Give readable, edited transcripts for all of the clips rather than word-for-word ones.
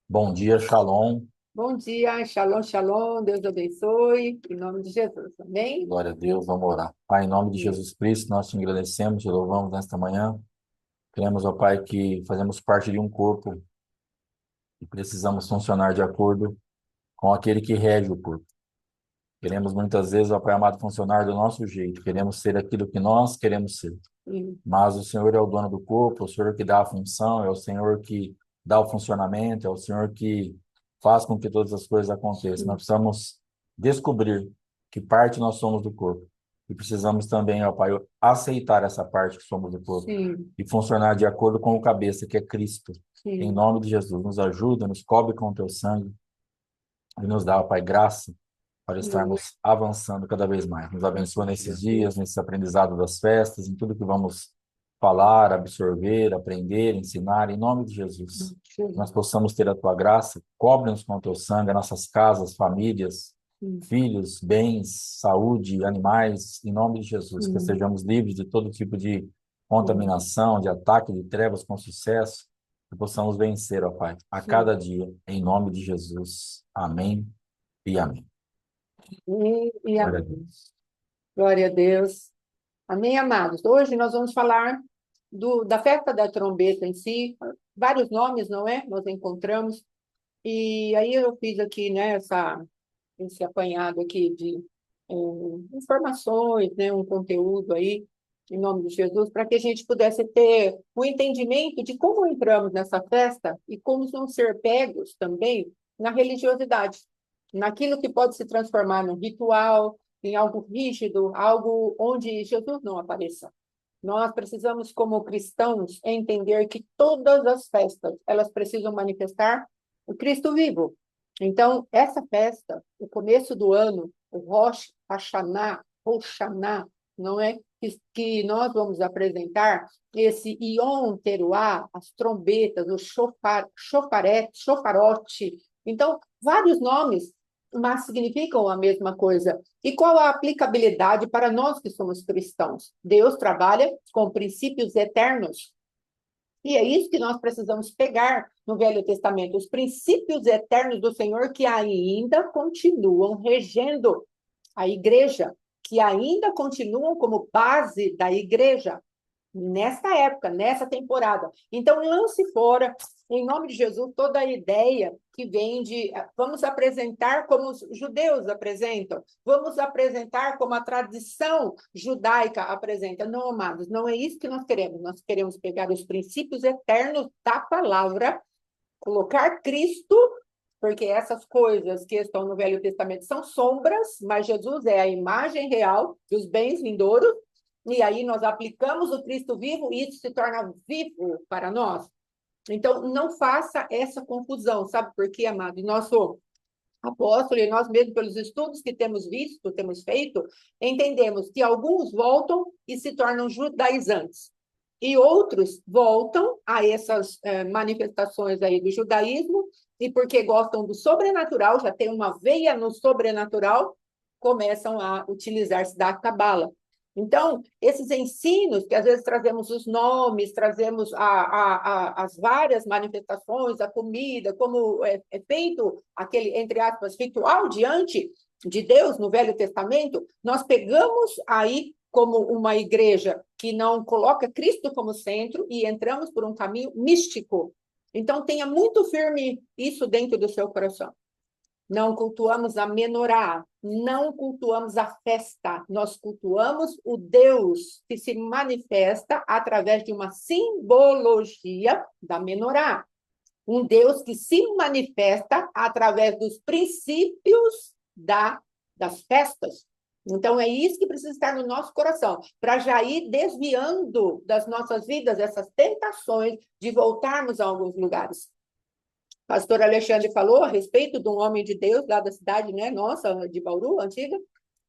Bom dia, Shalom. Bom dia, shalom, shalom, Deus abençoe, em nome de Jesus, amém? Glória a Deus, vamos orar. Pai, em nome de Amém. Jesus Cristo, nós te agradecemos e louvamos nesta manhã. Cremos, ó Pai, que fazemos parte de um corpo e precisamos funcionar de acordo com aquele que rege o corpo. Queremos muitas vezes, ó Pai amado, funcionar do nosso jeito. Queremos ser aquilo que nós queremos ser. Sim, Mas o Senhor é o dono do corpo, é o Senhor que dá a função, é o Senhor que dá o funcionamento, é o Senhor que faz com que todas as coisas aconteçam. Nós sim, precisamos descobrir que parte nós somos do corpo. E precisamos também, ó Pai, aceitar essa parte que somos do corpo sim, e funcionar de acordo com o cabeça, que é Cristo. Em sim, nome de Jesus, nos ajuda, nos cobre com o teu sangue e nos dá, ó Pai, graça para sim, estarmos avançando cada vez mais. Nos abençoa nesses dias, nesse aprendizado das festas, em tudo que vamos falar, absorver, aprender, ensinar, em nome de Jesus. Nós possamos ter a tua graça, cobre-nos com o teu sangue, as nossas casas, famílias, sim, filhos, bens, saúde, animais, em nome de Jesus, que sim, sejamos livres de todo tipo de sim, contaminação, de ataque de trevas com sucesso, que possamos vencer, ó Pai, a sim. cada dia, em nome de Jesus. Amém e amém. E Glória a amém. Deus. Glória a Deus. Amém, amados. Hoje nós vamos falar da festa da trombeta em si, vários nomes, não é? Nós encontramos. E aí eu fiz aqui, né, esse apanhado aqui de informações, né, um conteúdo aí, em nome de Jesus, para que a gente pudesse ter o entendimento de como entramos nessa festa e como não ser pegos também na religiosidade, naquilo que pode se transformar num ritual, em algo rígido, algo onde Jesus não apareça. Nós precisamos, como cristãos, entender que todas as festas, elas precisam manifestar o Cristo vivo. Então, essa festa, o começo do ano, o Rosh Hashanah, Roshaná, não é? Que nós vamos apresentar esse Yom Teruah, as trombetas, o chofarote. Então, vários nomes, mas significam a mesma coisa. E qual a aplicabilidade para nós que somos cristãos? Deus trabalha com princípios eternos. E é isso que nós precisamos pegar no Velho Testamento, os princípios eternos do Senhor que ainda continuam regendo a igreja, que ainda continuam como base da igreja nesta época, nessa temporada. Então, lance fora, em nome de Jesus, toda a ideia que vem de vamos apresentar como os judeus apresentam, vamos apresentar como a tradição judaica apresenta. Não, amados, não é isso que nós queremos. Nós queremos pegar os princípios eternos da palavra, colocar Cristo, porque essas coisas que estão no Velho Testamento são sombras, mas Jesus é a imagem real dos bens vindouros, e aí nós aplicamos o Cristo vivo e isso se torna vivo para nós. Então, não faça essa confusão, sabe por quê, amado? Nosso apóstolo e nós mesmos, pelos estudos que temos visto, temos feito, entendemos que alguns voltam e se tornam judaizantes. E outros voltam a essas manifestações aí do judaísmo, e porque gostam do sobrenatural, já tem uma veia no sobrenatural, começam a utilizar-se da cabala. Então, esses ensinos, que às vezes trazemos os nomes, trazemos as várias manifestações, a comida, como é feito aquele, entre aspas, ritual diante de Deus no Velho Testamento, nós pegamos aí como uma igreja que não coloca Cristo como centro e entramos por um caminho místico. Então, tenha muito firme isso dentro do seu coração. Não cultuamos a menorá, não cultuamos a festa, nós cultuamos o Deus que se manifesta através de uma simbologia da menorá. Um Deus que se manifesta através dos princípios das festas. Então, é isso que precisa estar no nosso coração, para já ir desviando das nossas vidas essas tentações de voltarmos a alguns lugares. Pastor Alexandre falou a respeito de um homem de Deus lá da cidade, né, nossa, de Bauru, antiga,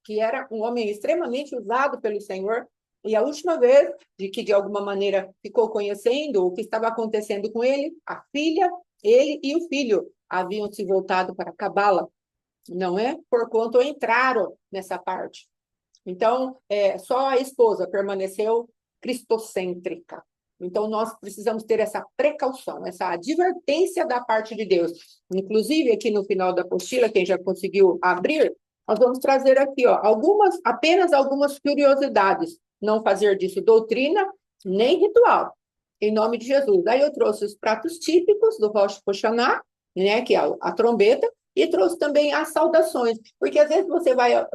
que era um homem extremamente usado pelo Senhor. E a última vez de que, de alguma maneira, ficou conhecendo o que estava acontecendo com ele, a filha, ele e o filho haviam se voltado para a Cabala, não é? Porquanto entraram nessa parte. Então, só a esposa permaneceu cristocêntrica. Então, nós precisamos ter essa precaução, essa advertência da parte de Deus. Inclusive, aqui no final da apostila, quem já conseguiu abrir, nós vamos trazer aqui, ó, apenas algumas curiosidades. Não fazer disso doutrina, nem ritual, em nome de Jesus. Aí eu trouxe os pratos típicos do Rosh Hashanah, né, que é a trombeta, e trouxe também as saudações, porque às vezes você vai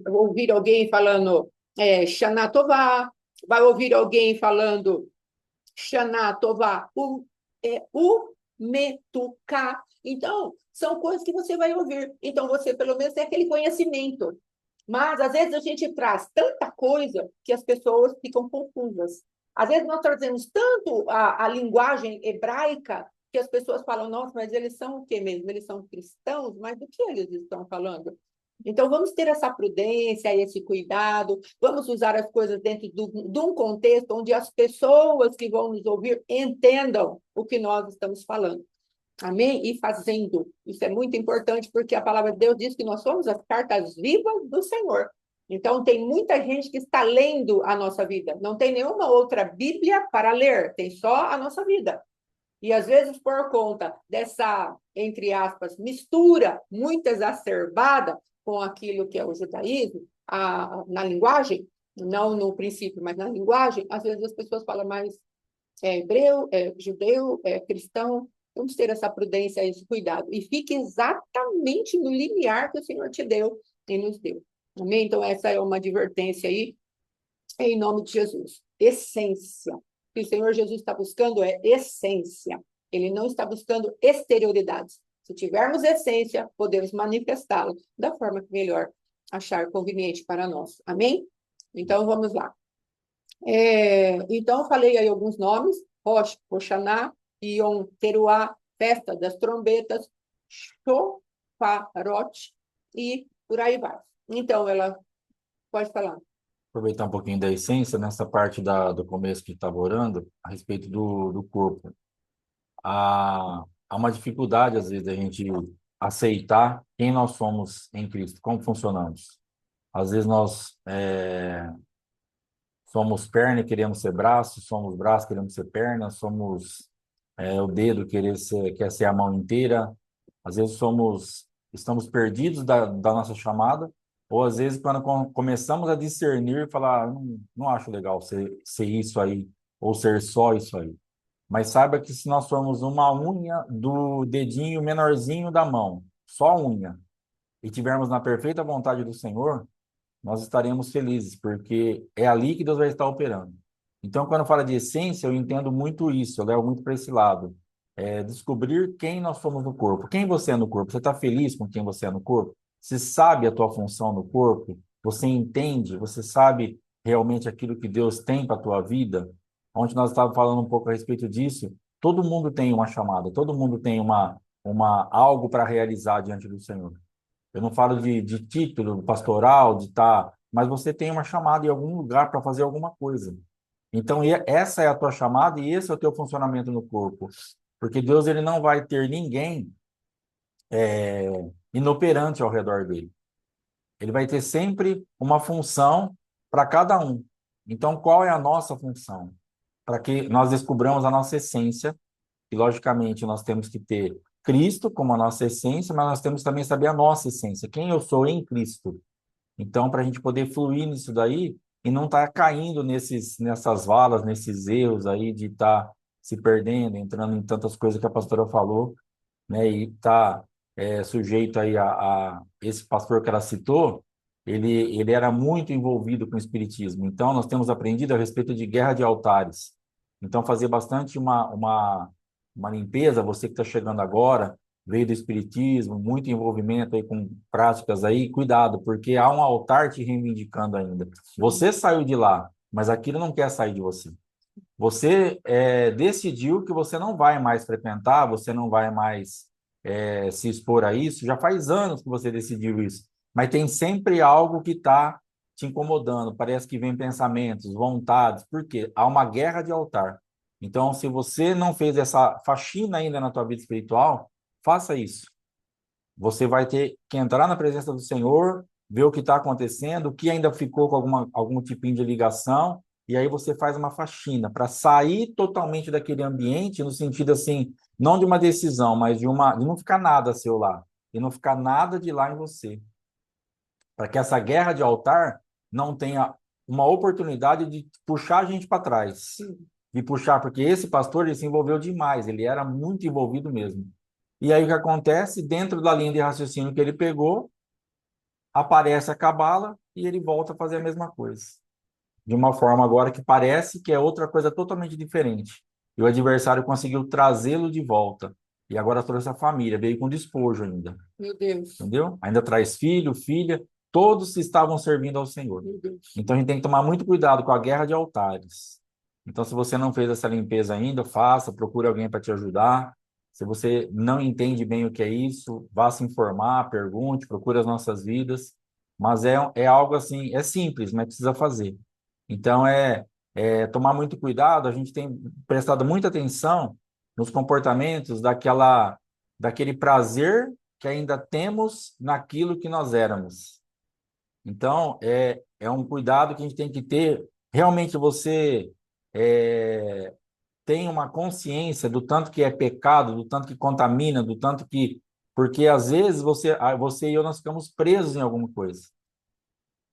ouvir alguém falando Shana Tová, vai ouvir alguém falando Shana Tová, Metuká. Então, são coisas que você vai ouvir. Então, você pelo menos tem aquele conhecimento. Mas, às vezes, a gente traz tanta coisa que as pessoas ficam confusas. Às vezes, nós trazemos tanto a linguagem hebraica que as pessoas falam, nossa, mas eles são o quê mesmo? Eles são cristãos? Mas do que eles estão falando? Então, vamos ter essa prudência, esse cuidado, vamos usar as coisas dentro de um contexto onde as pessoas que vão nos ouvir entendam o que nós estamos falando. Amém? E fazendo. Isso é muito importante, porque a palavra de Deus diz que nós somos as cartas vivas do Senhor. Então, tem muita gente que está lendo a nossa vida. Não tem nenhuma outra Bíblia para ler, tem só a nossa vida. E, às vezes, por conta dessa, entre aspas, mistura muito exacerbada com aquilo que é o judaísmo, na linguagem, não no princípio, mas na linguagem, às vezes as pessoas falam mais hebreu, judeu, cristão. Vamos ter essa prudência, esse cuidado. E fique exatamente no limiar que o Senhor te deu e nos deu. Amém? Então, essa é uma advertência aí, em nome de Jesus. Essência. O que o Senhor Jesus está buscando é essência. Ele não está buscando exterioridades. Se tivermos essência, podemos manifestá-la da forma que melhor achar conveniente para nós. Amém? Então, vamos lá. Então, falei aí alguns nomes: Rosh Hashanah, Yom Teruah, Festa das Trombetas, Shofarot e por aí vai. Então, ela pode falar. Aproveitar um pouquinho da essência, nessa parte do começo que estava orando, a respeito do corpo. Há uma dificuldade, às vezes, da gente aceitar quem nós somos em Cristo, como funcionamos. Às vezes nós somos perna e queremos ser braço, somos braço, queremos ser perna, somos o dedo, quer ser a mão inteira. Às vezes estamos perdidos da nossa chamada, ou às vezes quando começamos a discernir, falar, não acho legal ser isso aí, ou ser só isso aí. Mas saiba que se nós formos uma unha do dedinho menorzinho da mão, só unha, e tivermos na perfeita vontade do Senhor, nós estaremos felizes, porque é ali que Deus vai estar operando. Então, quando fala de essência, eu entendo muito isso, eu levo muito para esse lado. Descobrir quem nós somos no corpo. Quem você é no corpo? Você está feliz com quem você é no corpo? Você sabe a tua função no corpo? Você entende? Você sabe realmente aquilo que Deus tem para a tua vida? Onde nós estávamos falando um pouco a respeito disso, todo mundo tem uma chamada, todo mundo tem algo para realizar diante do Senhor. Eu não falo de título pastoral, de estar, mas você tem uma chamada em algum lugar para fazer alguma coisa. Então, essa é a tua chamada e esse é o teu funcionamento no corpo. Porque Deus ele não vai ter ninguém inoperante ao redor dele. Ele vai ter sempre uma função para cada um. Então, qual é a nossa função? Para que nós descobramos a nossa essência, e logicamente nós temos que ter Cristo como a nossa essência, mas nós temos também que saber a nossa essência, quem eu sou em Cristo. Então, para a gente poder fluir nisso daí e não estar caindo nessas valas, nesses erros aí de estar se perdendo, entrando em tantas coisas que a pastora falou, né? E estar sujeito aí a esse pastor que ela citou, ele era muito envolvido com o espiritismo. Então, nós temos aprendido a respeito de guerra de altares. Então, fazer bastante uma limpeza, você que está chegando agora, veio do espiritismo, muito envolvimento aí com práticas aí, cuidado, porque há um altar te reivindicando ainda. Você saiu de lá, mas aquilo não quer sair de você. Você decidiu que você não vai mais frequentar, você não vai mais se expor a isso. Já faz anos que você decidiu isso, mas tem sempre algo que está te incomodando. Parece que vem pensamentos, vontades, porque há uma guerra de altar. Então, se você não fez essa faxina ainda na tua vida espiritual, faça isso. Você vai ter que entrar na presença do Senhor, ver o que está acontecendo, o que ainda ficou com algum tipinho de ligação, e aí você faz uma faxina para sair totalmente daquele ambiente, no sentido assim, não de uma decisão, mas de não ficar nada seu lá, e não ficar nada de lá em você, para que essa guerra de altar não tenha uma oportunidade de puxar a gente para trás, de puxar, porque esse pastor ele se envolveu demais, ele era muito envolvido mesmo. E aí o que acontece? Dentro da linha de raciocínio que ele pegou, aparece a cabala e ele volta a fazer a mesma coisa. De uma forma agora que parece que é outra coisa totalmente diferente. E o adversário conseguiu trazê-lo de volta. E agora trouxe a família, veio com despojo ainda. Meu Deus. Entendeu? Ainda traz filho, filha, todos estavam servindo ao Senhor. Meu Deus. Então a gente tem que tomar muito cuidado com a guerra de altares. Então, se você não fez essa limpeza ainda, faça, procure alguém para te ajudar. Se você não entende bem o que é isso, vá se informar, pergunte, procure as nossas vidas. Mas é algo assim, é simples, mas precisa fazer. Então, é tomar muito cuidado. A gente tem prestado muita atenção nos comportamentos daquele prazer que ainda temos naquilo que nós éramos. Então, é um cuidado que a gente tem que ter. Realmente você é, tem uma consciência do tanto que é pecado, do tanto que contamina, do tanto que. Porque às vezes você e eu nós ficamos presos em alguma coisa.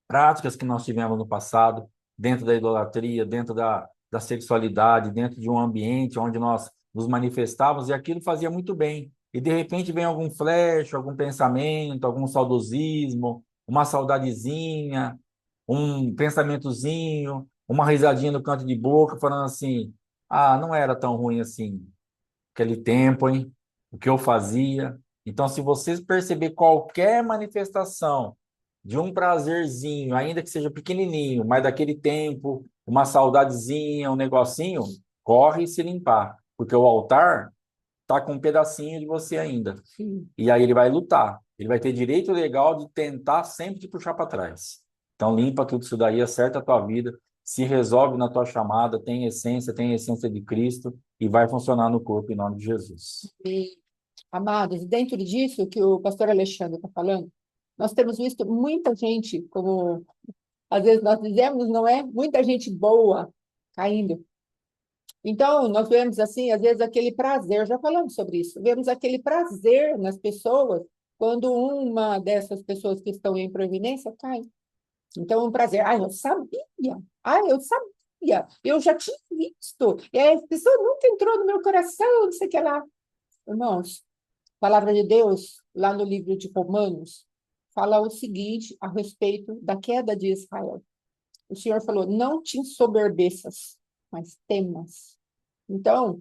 Práticas que nós tivemos no passado, dentro da idolatria, dentro da sexualidade, dentro de um ambiente onde nós nos manifestávamos e aquilo fazia muito bem. E de repente vem algum flash, algum pensamento, algum saudosismo, uma saudadezinha, um pensamentozinho, uma risadinha no canto de boca, falando assim: ah, não era tão ruim assim aquele tempo, hein? O que eu fazia. Então, se vocês perceber qualquer manifestação de um prazerzinho, ainda que seja pequenininho, mas daquele tempo, uma saudadezinha, um negocinho, corre e se limpar, porque o altar tá com um pedacinho de você ainda. Sim. E aí ele vai lutar. Ele vai ter direito legal de tentar sempre te puxar para trás. Então, limpa tudo isso daí, acerta a tua vida, se resolve na tua chamada, tem essência de Cristo e vai funcionar no corpo em nome de Jesus. E, amados, dentro disso que o pastor Alexandre está falando, nós temos visto muita gente, como às vezes nós dizemos, não é? Muita gente boa caindo. Então, nós vemos assim, às vezes, aquele prazer, já falamos sobre isso, vemos aquele prazer nas pessoas quando uma dessas pessoas que estão em providência cai. Então, um prazer. Ah, eu sabia. Ah, eu sabia. Eu já tinha visto. E aí, a pessoa nunca entrou no meu coração, não sei o que lá. Irmãos, a palavra de Deus, lá no livro de Romanos, fala o seguinte a respeito da queda de Israel. O Senhor falou, não te ensoberbeças, mas temas. Então,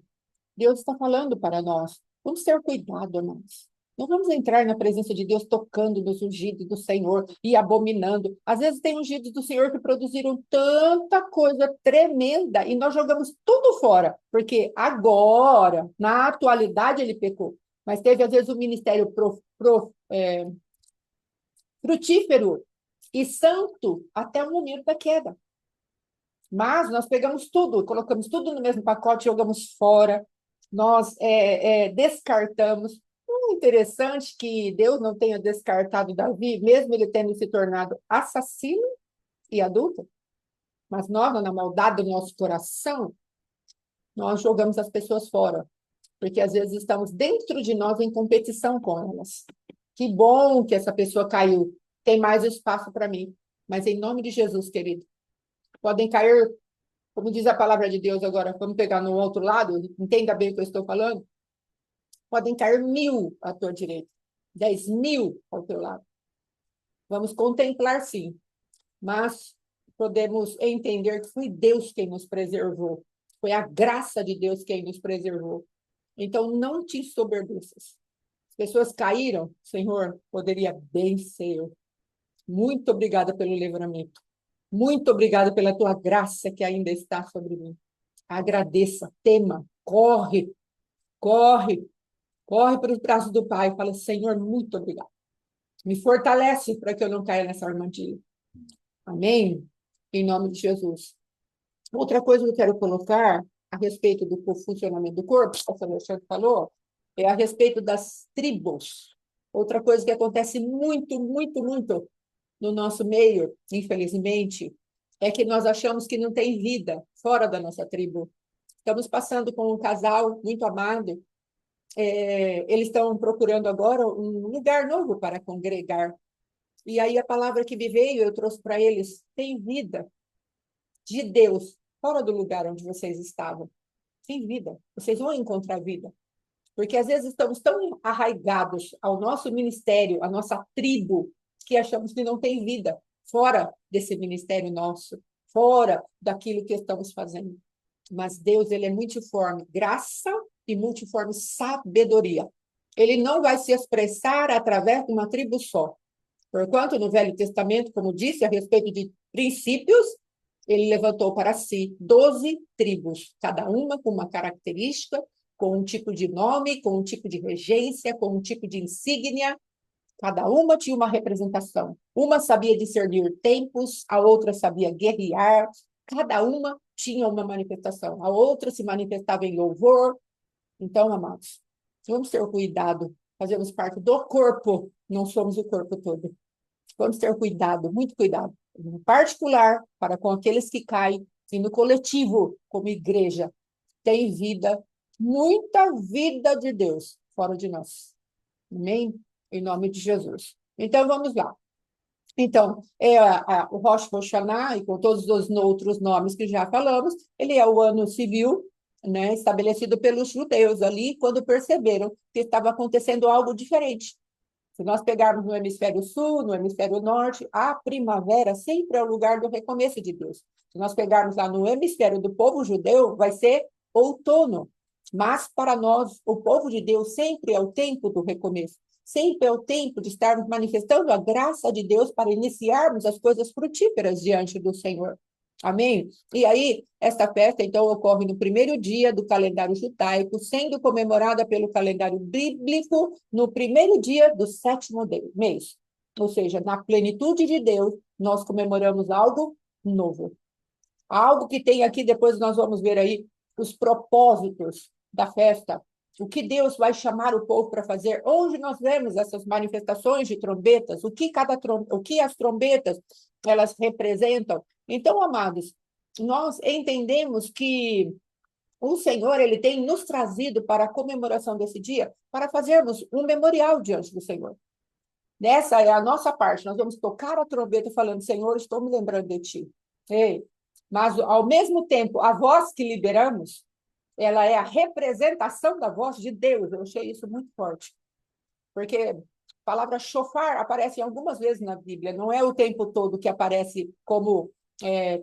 Deus está falando para nós. Vamos ter cuidado, irmãos. Não vamos entrar na presença de Deus tocando nos ungidos do Senhor e abominando. Às vezes tem ungidos do Senhor que produziram tanta coisa tremenda e nós jogamos tudo fora, porque agora, na atualidade, ele pecou. Mas teve, às vezes, um ministério frutífero e santo até o momento da queda. Mas nós pegamos tudo, colocamos tudo no mesmo pacote, jogamos fora, nós descartamos. Interessante que Deus não tenha descartado Davi, mesmo ele tendo se tornado assassino e adulto, mas nós, na maldade do nosso coração, nós jogamos as pessoas fora, porque às vezes estamos dentro de nós em competição com elas. Que bom que essa pessoa caiu, tem mais espaço para mim. Mas em nome de Jesus, querido, podem cair, como diz a palavra de Deus agora, vamos pegar no outro lado, entenda bem o que eu estou falando, podem cair 1.000 à tua direita, 10.000 ao teu lado. Vamos contemplar, sim, mas podemos entender que foi Deus quem nos preservou, foi a graça de Deus quem nos preservou. Então, não te ensoberbeças. As pessoas caíram, Senhor, poderia bem ser eu. Muito obrigada pelo livramento. Muito obrigada pela tua graça que ainda está sobre mim. Agradeça, tema, corre, corre, corre para os braços do Pai e fala, Senhor, muito obrigado. Me fortalece para que eu não caia nessa armadilha. Amém? Em nome de Jesus. Outra coisa que eu quero colocar a respeito do funcionamento do corpo, que o Alexandre falou, é a respeito das tribos. Outra coisa que acontece muito, muito, muito no nosso meio, infelizmente, é que nós achamos que não tem vida fora da nossa tribo. Estamos passando com um casal muito amado. Eles estão procurando agora um lugar novo para congregar. E aí a palavra que me veio, eu trouxe para eles, tem vida de Deus fora do lugar onde vocês estavam. Tem vida. Vocês vão encontrar vida. Porque às vezes estamos tão arraigados ao nosso ministério, à nossa tribo, que achamos que não tem vida fora desse ministério nosso, fora daquilo que estamos fazendo. Mas Deus, ele é multiforme, graça e multiforme sabedoria. Ele não vai se expressar através de uma tribo só. Porquanto no Velho Testamento, como disse, a respeito de princípios, ele levantou para si 12 tribos, cada uma com uma característica, com um tipo de nome, com um tipo de regência, com um tipo de insígnia. Cada uma tinha uma representação. Uma sabia discernir tempos, a outra sabia guerrear. Cada uma tinha uma manifestação. A outra se manifestava em louvor. Então, amados, vamos ter cuidado. Fazemos parte do corpo, não somos o corpo todo. Vamos ter cuidado, muito cuidado. No particular, para com aqueles que caem, e no coletivo, como igreja, tem vida, muita vida de Deus fora de nós. Amém? Em nome de Jesus. Então, vamos lá. Então, o Rosh Hashanah, e com todos os outros nomes que já falamos, ele é o ano civil, né, estabelecido pelos judeus ali, quando perceberam que estava acontecendo algo diferente. Se nós pegarmos no hemisfério sul, no hemisfério norte, a primavera sempre é o lugar do recomeço de Deus. Se nós pegarmos lá no hemisfério do povo judeu, vai ser outono. Mas para nós, o povo de Deus sempre é o tempo do recomeço. Sempre é o tempo de estarmos manifestando a graça de Deus para iniciarmos as coisas frutíferas diante do Senhor. Amém? E aí, esta festa, então, ocorre no primeiro dia do calendário judaico, sendo comemorada pelo calendário bíblico no primeiro dia do sétimo mês. Ou seja, na plenitude de Deus, nós comemoramos algo novo. Algo que tem aqui, depois nós vamos ver aí os propósitos da festa, o que Deus vai chamar o povo para fazer, onde nós vemos essas manifestações de trombetas, o que as trombetas elas representam. Então, amados, nós entendemos que o Senhor ele tem nos trazido para a comemoração desse dia para fazermos um memorial diante do Senhor. Essa é a nossa parte. Nós vamos tocar a trombeta falando, Senhor, estou me lembrando de ti. Ei, mas, ao mesmo tempo, a voz que liberamos, ela é a representação da voz de Deus. Eu achei isso muito forte. Porque a palavra shofar aparece algumas vezes na Bíblia. Não é o tempo todo que aparece como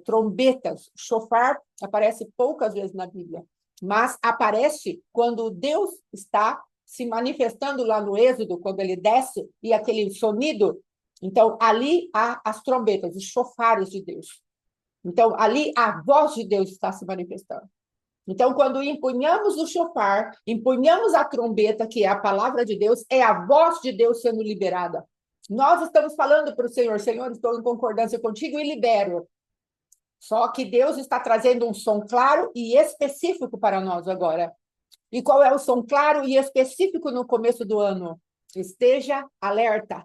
trombetas. Shofar aparece poucas vezes na Bíblia. Mas aparece quando Deus está se manifestando lá no Êxodo, quando ele desce, e aquele sonido. Então, ali há as trombetas, os shofares de Deus. Então, ali a voz de Deus está se manifestando. Então, quando empunhamos o shofar, empunhamos a trombeta, que é a palavra de Deus, é a voz de Deus sendo liberada. Nós estamos falando para o Senhor, Senhor, estou em concordância contigo e libero. Só que Deus está trazendo um som claro e específico para nós agora. E qual é o som claro e específico no começo do ano? Esteja alerta.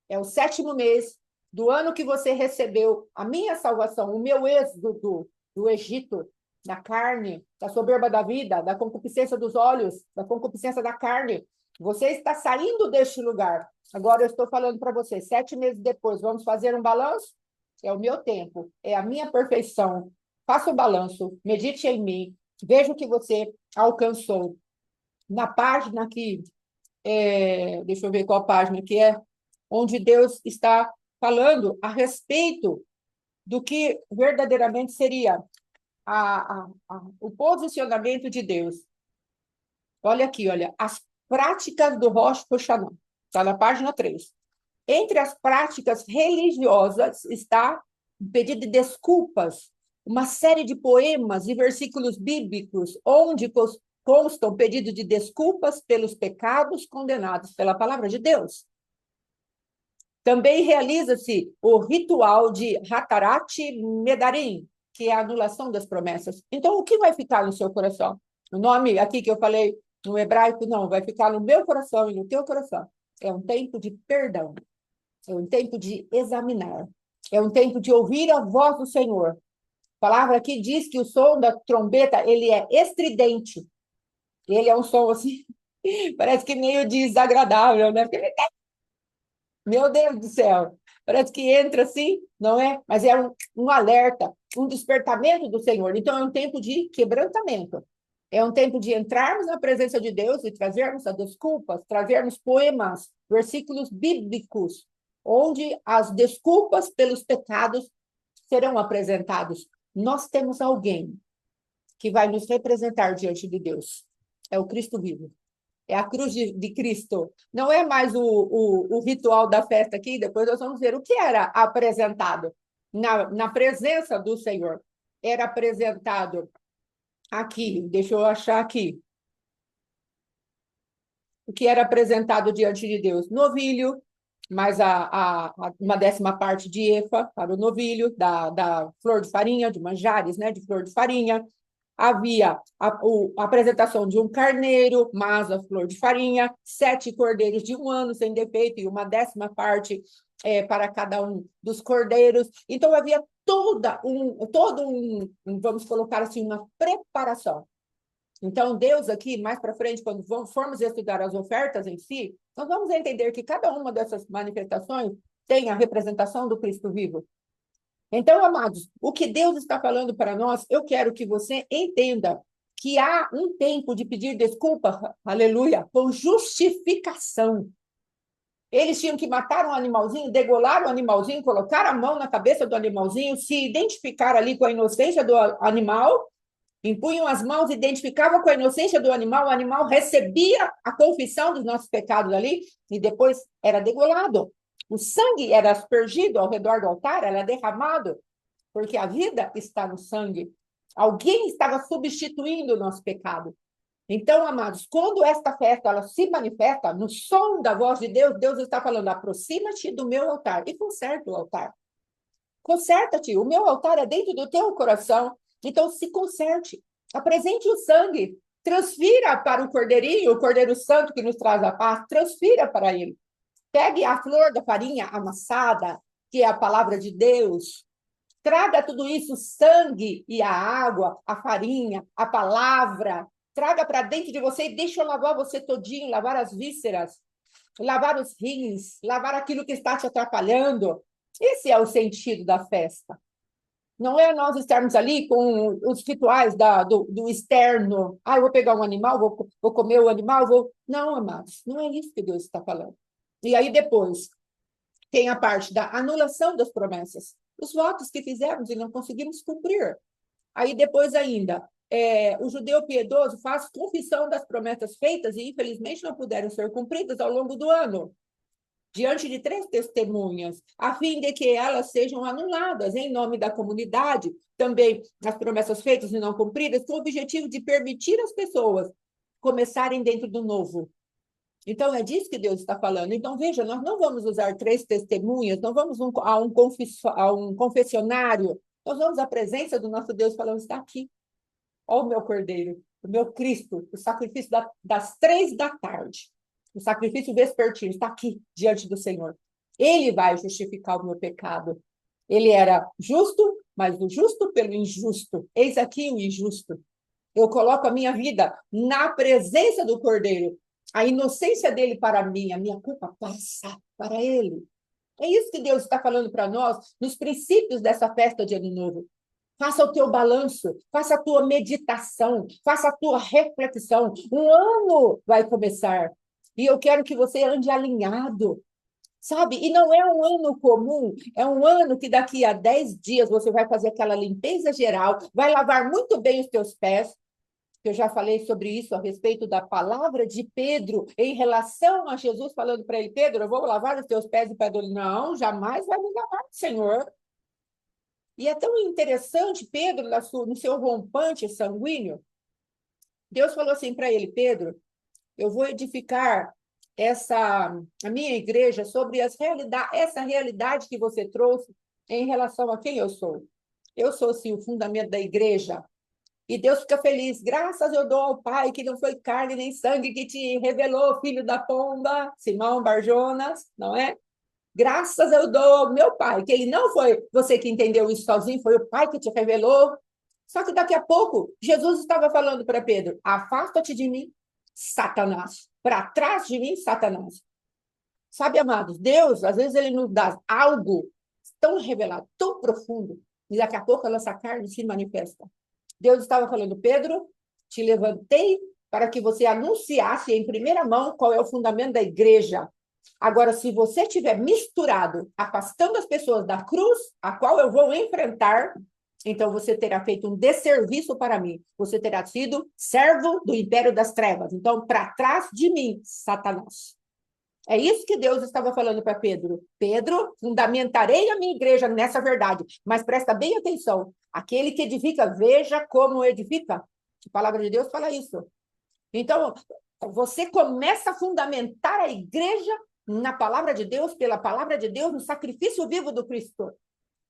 É o sétimo mês do ano que você recebeu a minha salvação, o meu êxodo do Egito, da carne, da soberba da vida, da concupiscência dos olhos, da concupiscência da carne. Você está saindo deste lugar. Agora eu estou falando para você, 7 meses depois, vamos fazer um balanço? É o meu tempo, é a minha perfeição. Faça o balanço, medite em mim, veja o que você alcançou. Na página aqui, deixa eu ver qual página que é, onde Deus está falando a respeito do que verdadeiramente seria o posicionamento de Deus. Olha aqui, olha, as práticas do Rosh Hashanah, está na página 3. Entre as práticas religiosas está um pedido de desculpas, uma série de poemas e versículos bíblicos onde constam pedidos de desculpas pelos pecados condenados pela palavra de Deus. Também realiza-se o ritual de Hatarat Medarim, que é a anulação das promessas. Então, o que vai ficar no seu coração? O nome aqui que eu falei no hebraico, não, vai ficar no meu coração e no teu coração. É um tempo de perdão. É um tempo de examinar. É um tempo de ouvir a voz do Senhor. A palavra aqui diz que o som da trombeta, ele é estridente. Ele é um som assim, parece que meio desagradável, né? Meu Deus do céu, parece que entra assim, não é? Mas é um alerta, um despertamento do Senhor. Então, é um tempo de quebrantamento. É um tempo de entrarmos na presença de Deus e trazermos as desculpas, trazermos poemas, versículos bíblicos, onde as desculpas pelos pecados serão apresentados. Nós temos alguém que vai nos representar diante de Deus. É o Cristo vivo. É a cruz de Cristo. Não é mais o ritual da festa aqui, depois nós vamos ver o que era apresentado na presença do Senhor. Era apresentado aqui, deixa eu achar aqui, o que era apresentado diante de Deus. Novilho, mais uma 10ª parte de efa para o novilho, da flor de farinha, de manjares, né, de flor de farinha. Havia a apresentação de um carneiro, mas a flor de farinha, 7 cordeiros de 1 ano sem defeito e uma 10ª parte para cada um dos cordeiros. Então, havia vamos colocar assim, uma preparação. Então, Deus aqui, mais para frente, quando formos estudar as ofertas em si, nós vamos entender que cada uma dessas manifestações tem a representação do Cristo vivo. Então, amados, o que Deus está falando para nós, eu quero que você entenda que há um tempo de pedir desculpa, aleluia, com justificação. Eles tinham que matar um animalzinho, degolar o animalzinho, colocar a mão na cabeça do animalzinho, se identificar ali com a inocência do animal, impunham as mãos, identificavam com a inocência do animal, o animal recebia a confissão dos nossos pecados ali e depois era degolado. O sangue era aspergido ao redor do altar, era derramado, porque a vida está no sangue. Alguém estava substituindo o nosso pecado. Então, amados, quando esta festa ela se manifesta no som da voz de Deus, Deus está falando: aproxima-te do meu altar e conserta o altar. Conserta-te, o meu altar é dentro do teu coração, então se conserte, apresente o sangue, transfira para o cordeirinho, o Cordeiro Santo que nos traz a paz, transfira para ele. Pegue a flor da farinha amassada, que é a palavra de Deus, traga tudo isso, o sangue e a água, a farinha, a palavra, traga para dentro de você e deixa eu lavar você todinho, lavar as vísceras, lavar os rins, lavar aquilo que está te atrapalhando. Esse é o sentido da festa. Não é nós estarmos ali com os rituais do externo. Ah, eu vou pegar um animal, vou comer o animal, vou... Não, amados, não é isso que Deus está falando. E aí depois tem a parte da anulação das promessas. Os votos que fizemos e não conseguimos cumprir. Aí depois ainda, o judeu piedoso faz confissão das promessas feitas e infelizmente não puderam ser cumpridas ao longo do ano, diante de 3 testemunhas, a fim de que elas sejam anuladas em nome da comunidade, também as promessas feitas e não cumpridas, com o objetivo de permitir às pessoas começarem dentro do novo. Então, é disso que Deus está falando. Então, veja, nós não vamos usar 3 testemunhas, não vamos a um confessionário, nós vamos à presença do nosso Deus falando: está aqui, ó o meu Cordeiro, o meu Cristo, o sacrifício das 3 da tarde. O sacrifício vespertino está aqui diante do Senhor. Ele vai justificar o meu pecado. Ele era justo, mas o justo pelo injusto. Eis aqui o injusto. Eu coloco a minha vida na presença do Cordeiro. A inocência dele para mim, a minha culpa passa para ele. É isso que Deus está falando para nós nos princípios dessa festa de Ano Novo. Faça o teu balanço, faça a tua meditação, faça a tua reflexão. Um ano vai começar. E eu quero que você ande alinhado, sabe? E não é um ano comum, é um ano que daqui a 10 dias você vai fazer aquela limpeza geral, vai lavar muito bem os teus pés, que eu já falei sobre isso a respeito da palavra de Pedro em relação a Jesus, falando para ele: Pedro, eu vou lavar os teus pés, e Pedro: não, jamais vai me lavar, Senhor. E é tão interessante, Pedro, no seu rompante sanguíneo, Deus falou assim para ele: Pedro, eu vou edificar a minha igreja sobre essa realidade que você trouxe em relação a quem eu sou. Eu sou, sim, o fundamento da igreja. E Deus fica feliz. Graças eu dou ao Pai, que não foi carne nem sangue que te revelou, filho da pomba, Simão Barjonas, não é? Graças eu dou ao meu pai, que ele não foi você que entendeu isso sozinho, foi o pai que te revelou. Só que daqui a pouco, Jesus estava falando para Pedro: afasta-te de mim, Satanás. Para trás de mim, Satanás. Sabe, amados, Deus, às vezes, ele nos dá algo tão revelado, tão profundo, e daqui a pouco a nossa carne se manifesta. Deus estava falando: Pedro, te levantei para que você anunciasse em primeira mão qual é o fundamento da igreja. Agora, se você tiver misturado, afastando as pessoas da cruz, a qual eu vou enfrentar, então você terá feito um desserviço para mim. Você terá sido servo do império das trevas. Então, para trás de mim, Satanás. É isso que Deus estava falando para Pedro. Pedro, fundamentarei a minha igreja nessa verdade, mas presta bem atenção. Aquele que edifica, veja como edifica. A palavra de Deus fala isso. Então, você começa a fundamentar a igreja na palavra de Deus, pela palavra de Deus, no sacrifício vivo do Cristo.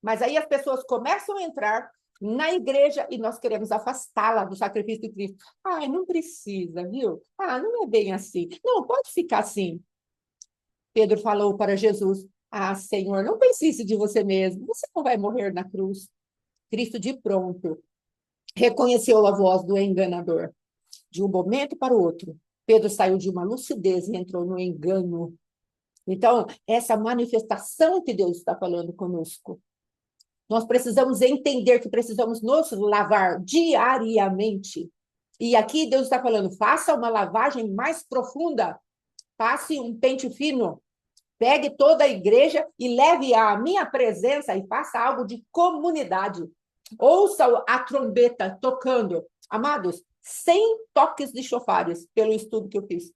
Mas aí as pessoas começam a entrar na igreja e nós queremos afastá-la do sacrifício de Cristo. Ai, não precisa, viu? Ah, não é bem assim. Não, pode ficar assim. Pedro falou para Jesus: ah, Senhor, não pense de você mesmo, você não vai morrer na cruz. Cristo, de pronto, reconheceu a voz do enganador. De um momento para o outro, Pedro saiu de uma lucidez e entrou no engano. Então, essa manifestação que Deus está falando conosco, nós precisamos entender que precisamos nos lavar diariamente. E aqui Deus está falando: faça uma lavagem mais profunda, passe um pente fino, pegue toda a igreja e leve à minha presença e faça algo de comunidade. Ouça a trombeta tocando. Amados, 100 toques de chofares, pelo estudo que eu fiz,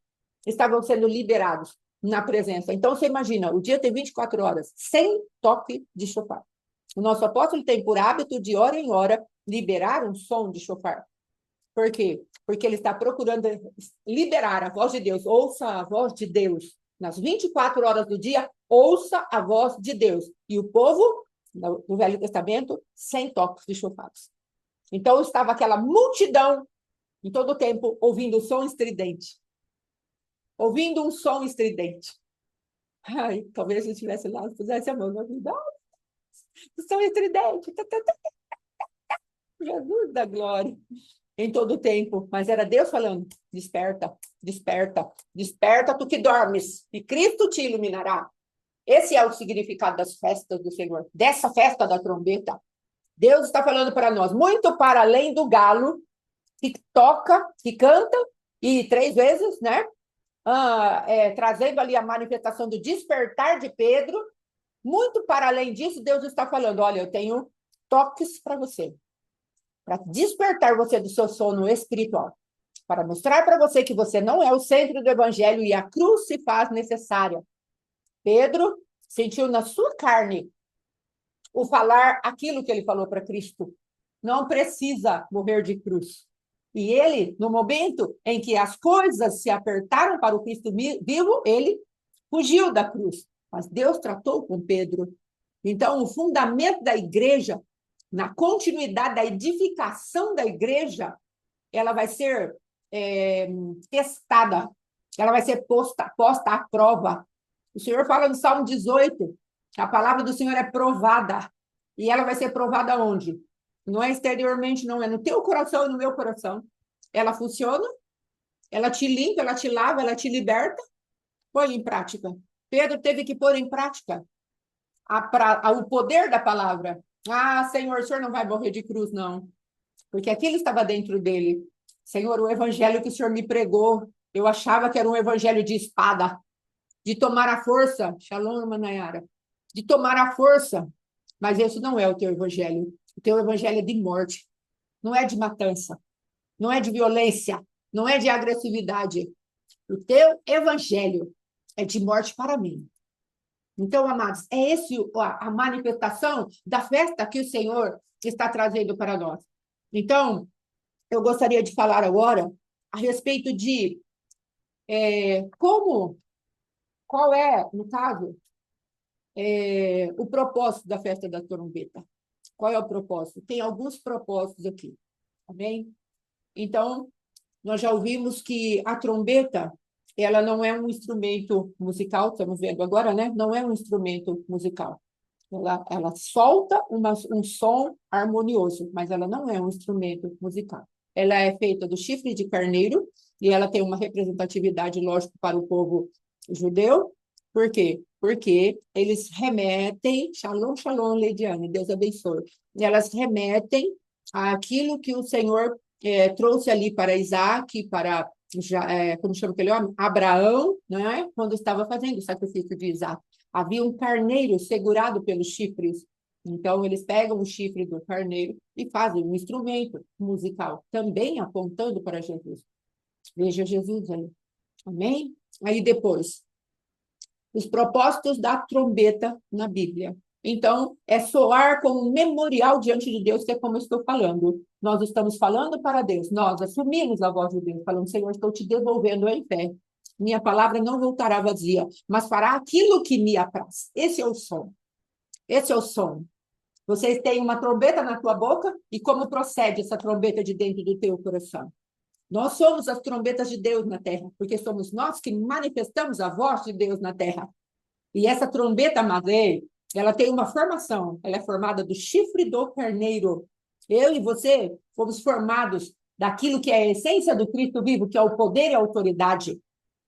estavam sendo liberados na presença. Então, você imagina, o dia tem 24 horas, 100 toques de chofar. O nosso apóstolo tem por hábito, de hora em hora, liberar um som de chofar. Por quê? Porque ele está procurando liberar a voz de Deus. Ouça a voz de Deus. Nas 24 horas do dia, ouça a voz de Deus. E o povo, no Velho Testamento, 100 toques de chofares. Então, estava aquela multidão, em todo o tempo, ouvindo o som estridente. Ouvindo um som estridente. Ai, talvez se eu estivesse lá, pusesse a mão na vida. O som estridente. Jesus da glória. Em todo o tempo, mas era Deus falando: desperta, desperta, desperta, tu que dormes, e Cristo te iluminará. Esse é o significado das festas do Senhor, dessa festa da trombeta. Deus está falando para nós, muito para além do galo, que toca, que canta, e 3 vezes, né? Trazendo ali a manifestação do despertar de Pedro, muito para além disso, Deus está falando: olha, eu tenho toques para você, para despertar você do seu sono espiritual, para mostrar para você que você não é o centro do evangelho e a cruz se faz necessária. Pedro sentiu na sua carne o falar aquilo que ele falou para Cristo: não precisa morrer de cruz. E ele, no momento em que as coisas se apertaram para o Cristo vivo, ele fugiu da cruz. Mas Deus tratou com Pedro. Então, o fundamento da igreja, na continuidade da edificação da igreja, ela vai ser testada, ela vai ser posta à prova. O Senhor fala no Salmo 18, a palavra do Senhor é provada. E ela vai ser provada onde? Não é exteriormente, não, é no teu coração e no meu coração. Ela funciona, ela te limpa, ela te lava, ela te liberta. Põe em prática. Pedro teve que pôr em prática o poder da palavra. Ah, Senhor, o Senhor não vai morrer de cruz, não. Porque aquilo estava dentro dele. Senhor, o evangelho que o Senhor me pregou, eu achava que era um evangelho de espada, de tomar a força. Shalom, Manayara. De tomar a força. Mas esse não é o teu evangelho. O teu evangelho é de morte. Não é de matança. Não é de violência. Não é de agressividade. O teu evangelho é de morte para mim. Então, amados, é esse a manifestação da festa que o Senhor está trazendo para nós. Então, eu gostaria de falar agora a respeito de qual é, no caso, o propósito da festa da trombeta. Qual é o propósito? Tem alguns propósitos aqui, tá bem? Então, nós já ouvimos que a trombeta, ela não é um instrumento musical, estamos vendo agora, né? Não é um instrumento musical. Ela solta um som harmonioso, mas ela não é um instrumento musical. Ela é feita do chifre de carneiro e ela tem uma representatividade, lógico, para o povo judeu. Por quê? Porque eles remetem, shalom, shalom, Leidiane, Deus abençoe. Elas remetem àquilo que o Senhor trouxe ali para Isaac, para, como chama aquele homem? Abraão, né? Quando estava fazendo o sacrifício de Isaac. Havia um carneiro segurado pelos chifres. Então, eles pegam o chifre do carneiro e fazem um instrumento musical, também apontando para Jesus. Veja Jesus aí. Amém? Aí depois, os propósitos da trombeta na Bíblia. Então, é soar como um memorial diante de Deus, que é como eu estou falando. Nós estamos falando para Deus, nós assumimos a voz de Deus, falando, Senhor, estou te devolvendo em fé. Minha palavra não voltará vazia, mas fará aquilo que me apraz. Esse é o som. Esse é o som. Vocês têm uma trombeta na tua boca, e como procede essa trombeta de dentro do teu coração? Nós somos as trombetas de Deus na terra, porque somos nós que manifestamos a voz de Deus na terra. E essa trombeta madre, ela tem uma formação, ela é formada do chifre do carneiro. Eu e você fomos formados daquilo que é a essência do Cristo vivo, que é o poder e a autoridade.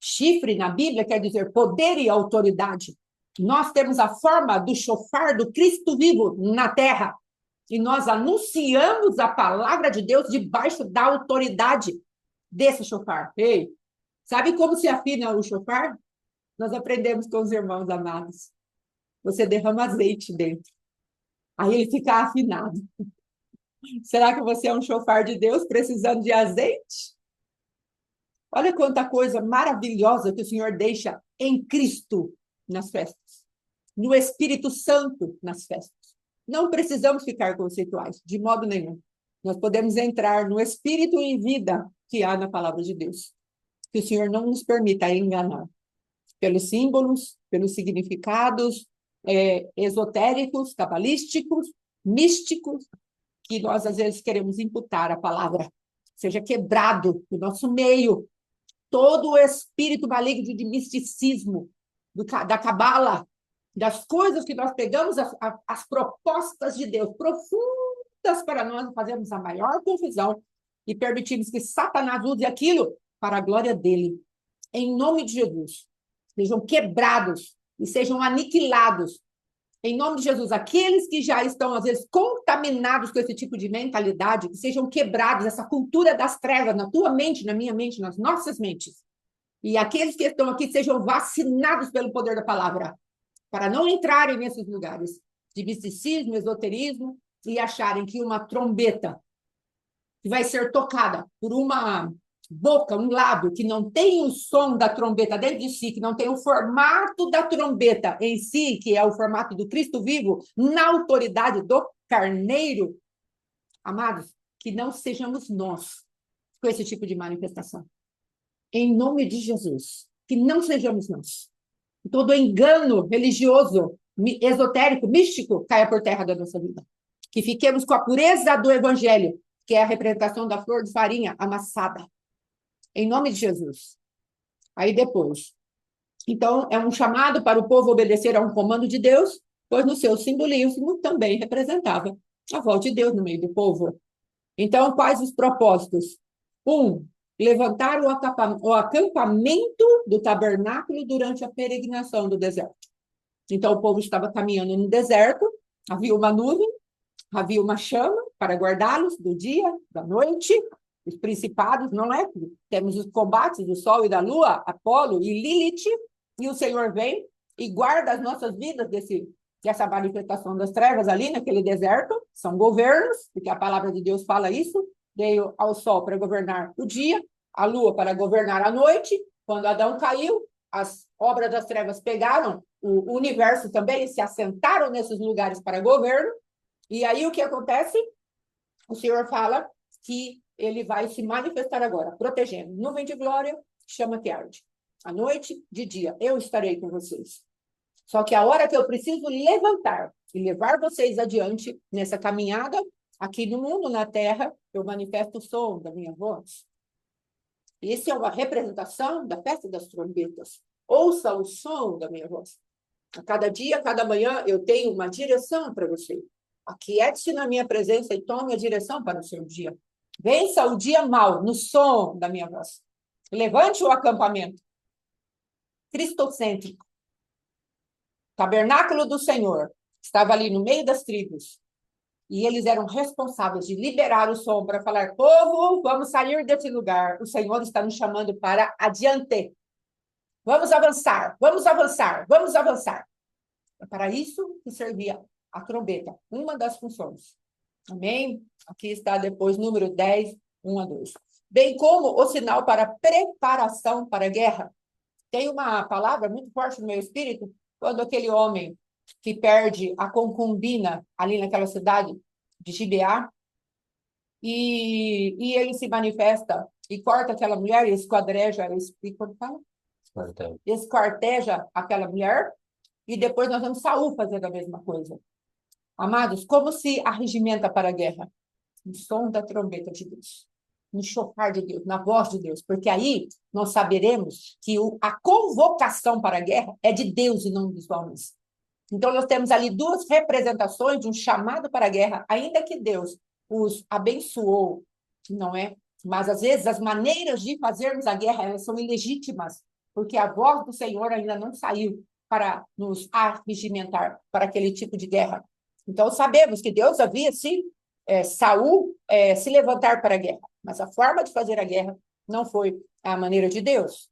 Chifre na Bíblia quer dizer poder e autoridade. Nós temos a forma do chofar do Cristo vivo na terra. E nós anunciamos a palavra de Deus debaixo da autoridade desse chofar. Ei, sabe como se afina o chofar? Nós aprendemos com os irmãos amados. Você derrama azeite dentro. Aí ele fica afinado. Será que você é um chofar de Deus precisando de azeite? Olha quanta coisa maravilhosa que o Senhor deixa em Cristo nas festas. No Espírito Santo nas festas. Não precisamos ficar conceituais, de modo nenhum. Nós podemos entrar no Espírito e vida que há na palavra de Deus. Que o Senhor não nos permita enganar. Pelos símbolos, pelos significados esotéricos, cabalísticos, místicos, que nós às vezes queremos imputar a palavra. Seja quebrado do nosso meio todo o espírito maligno de misticismo, da cabala, das coisas que nós pegamos, as propostas de Deus profundas para nós, fazemos a maior confusão e permitimos que Satanás use aquilo para a glória dele. Em nome de Jesus, sejam quebrados e sejam aniquilados. Em nome de Jesus, aqueles que já estão, às vezes, contaminados com esse tipo de mentalidade, que sejam quebrados, essa cultura das trevas na tua mente, na minha mente, nas nossas mentes. E aqueles que estão aqui sejam vacinados pelo poder da palavra, para não entrarem nesses lugares de misticismo, esoterismo, e acharem que uma trombeta que vai ser tocada por uma boca, um lábio, que não tem o som da trombeta dentro de si, que não tem o formato da trombeta em si, que é o formato do Cristo vivo, na autoridade do Carneiro, amados, que não sejamos nós com esse tipo de manifestação. Em nome de Jesus, que não sejamos nós. Todo engano religioso, esotérico, místico, caia por terra da nossa vida. Que fiquemos com a pureza do evangelho, que é a representação da flor de farinha amassada. Em nome de Jesus. Aí depois. Então, é um chamado para o povo obedecer a um comando de Deus, pois no seu simbolismo também representava a voz de Deus no meio do povo. Então, quais os propósitos? Levantar o acampamento do tabernáculo durante a peregrinação do deserto. Então, o povo estava caminhando no deserto, havia uma nuvem, havia uma chama para guardá-los do dia, da noite, os principados, não é? Temos os combates do sol e da lua, Apolo e Lilith, e o Senhor vem e guarda as nossas vidas dessa manifestação das trevas ali naquele deserto. São governos, porque a palavra de Deus fala isso. Veio ao sol para governar o dia, a lua para governar a noite. Quando Adão caiu, as obras das trevas pegaram o universo também, se assentaram nesses lugares para governo. E aí o que acontece? O Senhor fala que ele vai se manifestar agora, protegendo. Nuvem de glória, chama que arde. À noite, de dia, eu estarei com vocês. Só que a hora que eu preciso levantar e levar vocês adiante nessa caminhada, aqui no mundo, na terra, eu manifesto o som da minha voz. Isso é uma representação da festa das trombetas. Ouça o som da minha voz. A cada dia, a cada manhã, eu tenho uma direção para você. Aquiete-se na minha presença e tome a direção para o seu dia. Vença o dia mal no som da minha voz. Levante o acampamento. Cristocêntrico. Tabernáculo do Senhor. Estava ali no meio das tribos. E eles eram responsáveis de liberar o som para falar: povo, vamos sair desse lugar. O Senhor está nos chamando para adiante. Vamos avançar, vamos avançar, vamos avançar. É para isso que servia a trombeta, uma das funções. Amém? Aqui está depois número 10, 1 a 2. Bem como o sinal para preparação para a guerra. Tem uma palavra muito forte no meu espírito, quando aquele homem que perde a concubina ali naquela cidade de Gibeá, e ele se manifesta e corta aquela mulher e esquadreja, esquarteja aquela mulher, e depois nós vemos Saul fazendo a mesma coisa. Amados, como se arregimenta para a guerra? No som da trombeta de Deus, no chofar de Deus, na voz de Deus, porque aí nós saberemos que a convocação para a guerra é de Deus e não dos homens. Então, nós temos ali duas representações de um chamado para a guerra, ainda que Deus os abençoou, não é? Mas, às vezes, as maneiras de fazermos a guerra, elas são ilegítimas, porque a voz do Senhor ainda não saiu para nos arregimentar para aquele tipo de guerra. Então, sabemos que Deus havia, sim, Saul se levantar para a guerra, mas a forma de fazer a guerra não foi a maneira de Deus.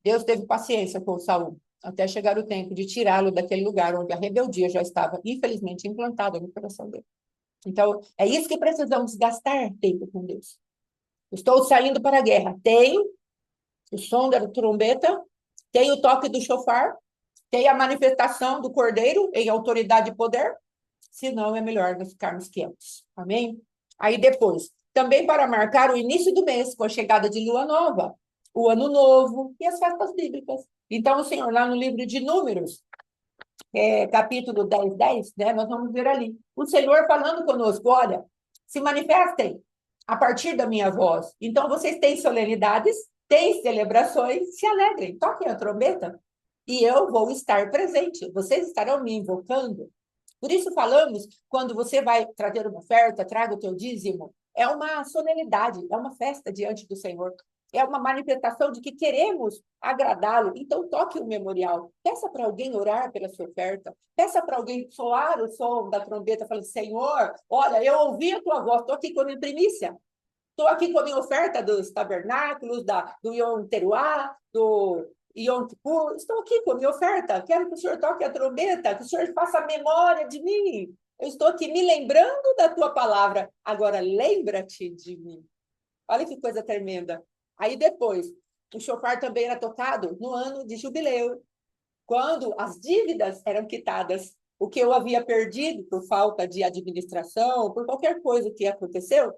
Deus teve paciência com Saul, até chegar o tempo de tirá-lo daquele lugar onde a rebeldia já estava, infelizmente, implantada no coração dele. Então, é isso que precisamos gastar tempo com Deus. Estou saindo para a guerra. Tem o som da trombeta, tem o toque do chofar, tem a manifestação do cordeiro em autoridade e poder, senão é melhor nós ficarmos quietos. Amém? Aí depois, também para marcar o início do mês, com a chegada de lua nova, o ano novo e as festas bíblicas. Então, o Senhor, lá no livro de Números, capítulo 10, 10, né, nós vamos ver ali, o Senhor falando conosco: olha, se manifestem a partir da minha voz. Então, vocês têm solenidades, têm celebrações, se alegrem, toquem a trombeta, e eu vou estar presente. Vocês estarão me invocando. Por isso falamos, quando você vai trazer uma oferta, traga o teu dízimo, é uma solenidade, é uma festa diante do Senhor. É uma manifestação de que queremos agradá-lo. Então, toque o memorial. Peça para alguém orar pela sua oferta. Peça para alguém soar o som da trombeta, falando: Senhor, olha, eu ouvi a tua voz, estou aqui com a minha primícia. Estou aqui com a minha oferta dos tabernáculos, do Yom Teruá, do Yom Kippur. Estou aqui com a minha oferta. Quero que o Senhor toque a trombeta, que o Senhor faça memória de mim. Eu estou aqui me lembrando da tua palavra. Agora, lembra-te de mim. Olha que coisa tremenda. Aí depois, o chofar também era tocado no ano de jubileu, quando as dívidas eram quitadas. O que eu havia perdido por falta de administração, por qualquer coisa que aconteceu,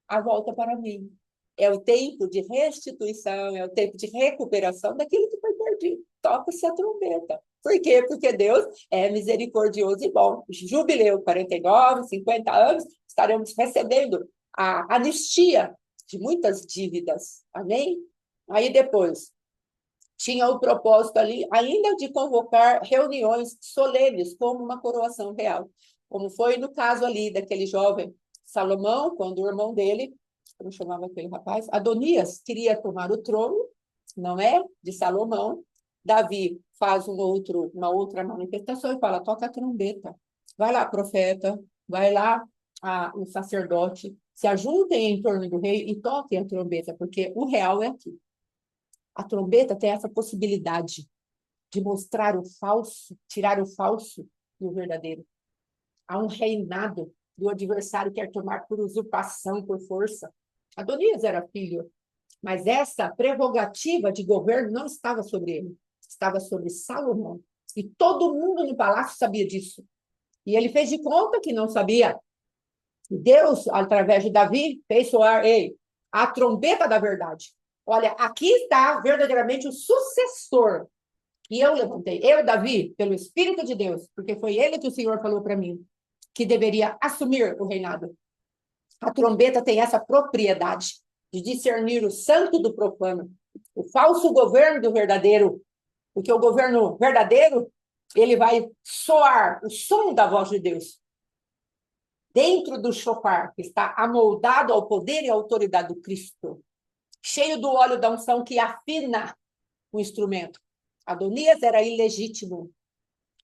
a volta para mim. É o tempo de restituição, é o tempo de recuperação daquilo que foi perdido. Toca-se a trombeta. Por quê? Porque Deus é misericordioso e bom. Jubileu, 49, 50 anos, estaremos recebendo a anistia de muitas dívidas. Amém? Aí depois, tinha o propósito ali ainda de convocar reuniões solenes, como uma coroação real. Como foi no caso ali daquele jovem Salomão, quando o irmão dele, como chamava aquele rapaz, Adonias, queria tomar o trono, não é? De Salomão. Davi faz uma outra manifestação e fala: toca a trombeta. Vai lá, profeta, vai lá, o sacerdote, se ajuntem em torno do rei e toquem a trombeta, porque o real é aqui. A trombeta tem essa possibilidade de mostrar o falso, tirar o falso e o verdadeiro. Há um reinado do adversário que quer tomar por usurpação, por força. Adonias era filho, mas essa prerrogativa de governo não estava sobre ele, estava sobre Salomão. E todo mundo no palácio sabia disso. E ele fez de conta que não sabia. E Deus, através de Davi, fez soar a trombeta da verdade. Olha, aqui está verdadeiramente o sucessor que eu levantei. Eu, Davi, pelo Espírito de Deus, porque foi ele que o Senhor falou para mim, que deveria assumir o reinado. A trombeta tem essa propriedade. de discernir o santo do profano, o falso governo do verdadeiro, porque o governo verdadeiro, ele vai soar o som da voz de Deus dentro do shofar, que está amoldado ao poder e à autoridade do Cristo, cheio do óleo da unção que afina o instrumento. Adonias era ilegítimo,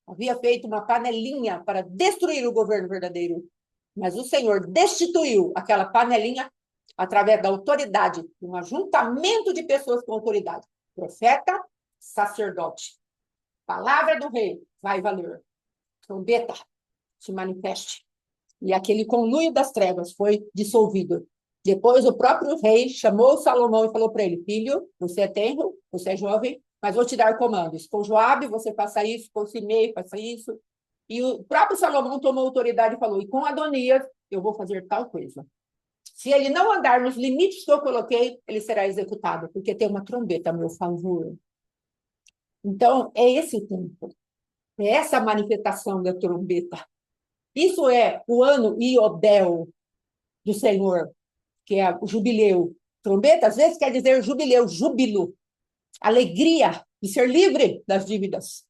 havia feito uma panelinha para destruir o governo verdadeiro, mas o Senhor destituiu aquela panelinha através da autoridade, de um ajuntamento de pessoas com autoridade. Profeta, sacerdote. Palavra do rei vai valer. Trombeta, se manifeste. E aquele conluio das trevas foi dissolvido. Depois o próprio rei chamou Salomão e falou para ele: filho, você é tenro, você é jovem, mas vou te dar comandos. Com Joabe você faça isso, com Simei faça isso. E o próprio Salomão tomou autoridade e falou: e com Adonias eu vou fazer tal coisa. Se ele não andar nos limites que eu coloquei, ele será executado, porque tem uma trombeta a meu favor. Então, é esse o tempo. É essa manifestação da trombeta. Isso é o ano Iobel do Senhor, que é o jubileu. Trombeta, às vezes, quer dizer jubileu, júbilo, alegria de ser livre das dívidas.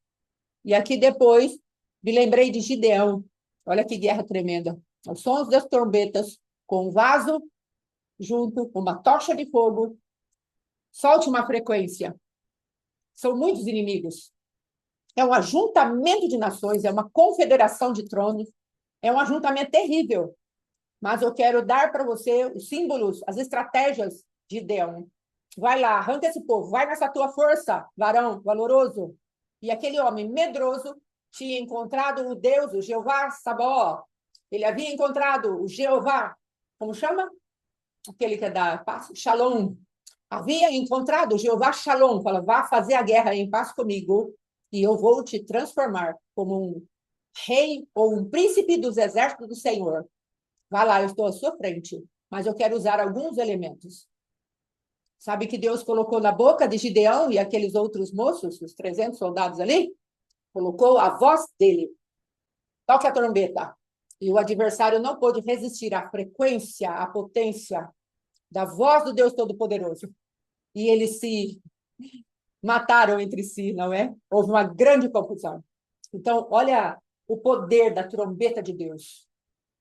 E aqui depois, me lembrei de Gideão. Olha que guerra tremenda. Os sons das trombetas, com um vaso junto, com uma tocha de fogo. Solte uma frequência. São muitos inimigos. É um ajuntamento de nações, é uma confederação de tronos, é um ajuntamento terrível. Mas eu quero dar para você os símbolos, as estratégias de Gideão. Vai lá, arranca esse povo, vai nessa tua força, varão valoroso. E aquele homem medroso tinha encontrado o Deus, o Jeová Sabaó. Ele havia encontrado o Jeová, como chama? Aquele que é da paz, Shalom. Havia encontrado o Jeová Shalom. Fala, vá fazer a guerra em paz comigo e eu vou te transformar como um rei ou um príncipe dos exércitos do Senhor. Vá lá, eu estou à sua frente, mas eu quero usar alguns elementos. Sabe que Deus colocou na boca de Gideão e aqueles outros moços, os 300 soldados ali? Colocou a voz dele. Toque a trombeta. E o adversário não pôde resistir à frequência, à potência da voz do Deus Todo-Poderoso. E eles se mataram entre si, não é? Houve uma grande confusão. Então, olha o poder da trombeta de Deus.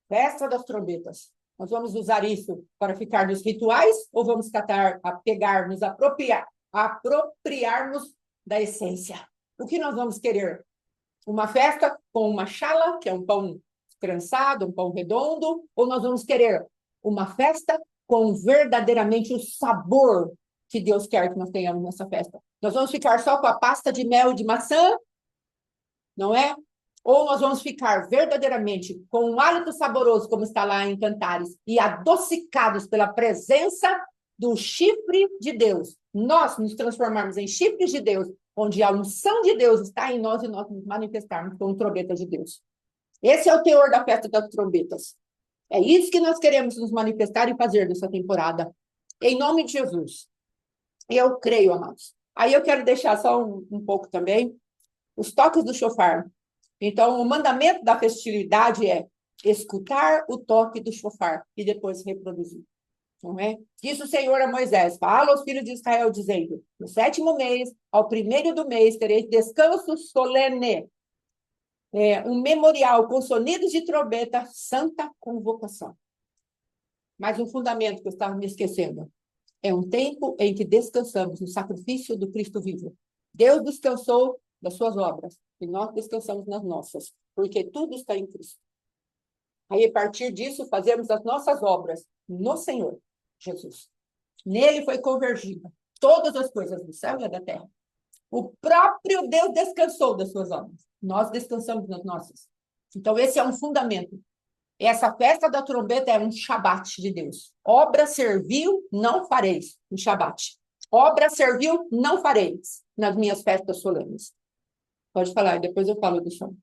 Festa das trombetas. Nós vamos usar isso para ficar nos rituais ou vamos pegar, nos apropriarmos da essência? O que nós vamos querer? Uma festa com uma challah, que é um pão trançado, um pão redondo, ou nós vamos querer uma festa com verdadeiramente o sabor que Deus quer que nós tenhamos nessa festa? Nós vamos ficar só com a pasta de mel e de maçã, não é? Ou nós vamos ficar verdadeiramente com um hálito saboroso, como está lá em Cantares, e adocicados pela presença do chifre de Deus. Nós nos transformarmos em chifres de Deus, onde a unção de Deus está em nós e nós nos manifestarmos como trombeta de Deus. Esse é o teor da festa das trombetas. É isso que nós queremos nos manifestar e fazer nessa temporada. Em nome de Jesus. Eu creio, amados. Aí eu quero deixar só um pouco também os toques do shofar. Então, o mandamento da festividade é escutar o toque do shofar e depois reproduzir. Não é? Disse o Senhor a Moisés: fala aos filhos de Israel, dizendo: no 7º mês, ao 1º do mês, tereis descanso solene. Um memorial com sonidos de trombeta, santa convocação. Mas um fundamento que eu estava me esquecendo. É um tempo em que descansamos no sacrifício do Cristo vivo. Deus descansou das suas obras e nós descansamos nas nossas, porque tudo está em Cristo. Aí, a partir disso, fazemos as nossas obras no Senhor Jesus. Nele foi convergida todas as coisas do céu e da terra. O próprio Deus descansou das suas obras. Nós descansamos nas nossas. Então, esse é um fundamento. Essa festa da trombeta é um shabat de Deus. Obra servil, não fareis no shabat. Obra servil, não fareis nas minhas festas solenes. Pode falar, depois eu falo do som.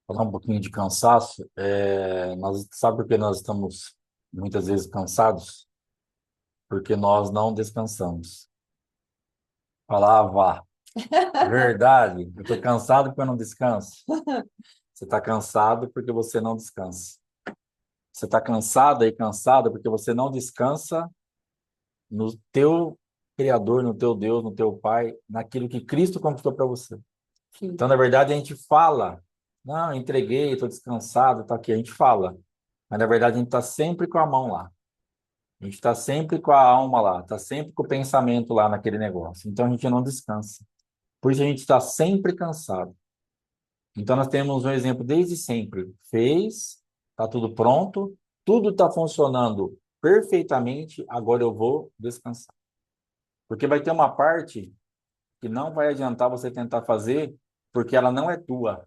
Falar um pouquinho de cansaço. Sabe por que nós estamos muitas vezes cansados? Porque nós não descansamos. Falava, verdade. Eu estou cansado porque eu não descanso. Você está cansado porque você não descansa. Você está cansada e cansada porque você não descansa no teu Criador, no teu Deus, no teu Pai, naquilo que Cristo conquistou para você. Sim, Então, na verdade, a gente fala, não, entreguei, estou descansado, está aqui, a gente fala. Mas, na verdade, a gente está sempre com a mão lá. A gente está sempre com a alma lá, está sempre com o pensamento lá naquele negócio. Então, a gente não descansa. Por isso, a gente está sempre cansado. Então, nós temos um exemplo desde sempre. Fez, está tudo pronto, tudo está funcionando perfeitamente, agora eu vou descansar. Porque vai ter uma parte que não vai adiantar você tentar fazer, porque ela não é tua.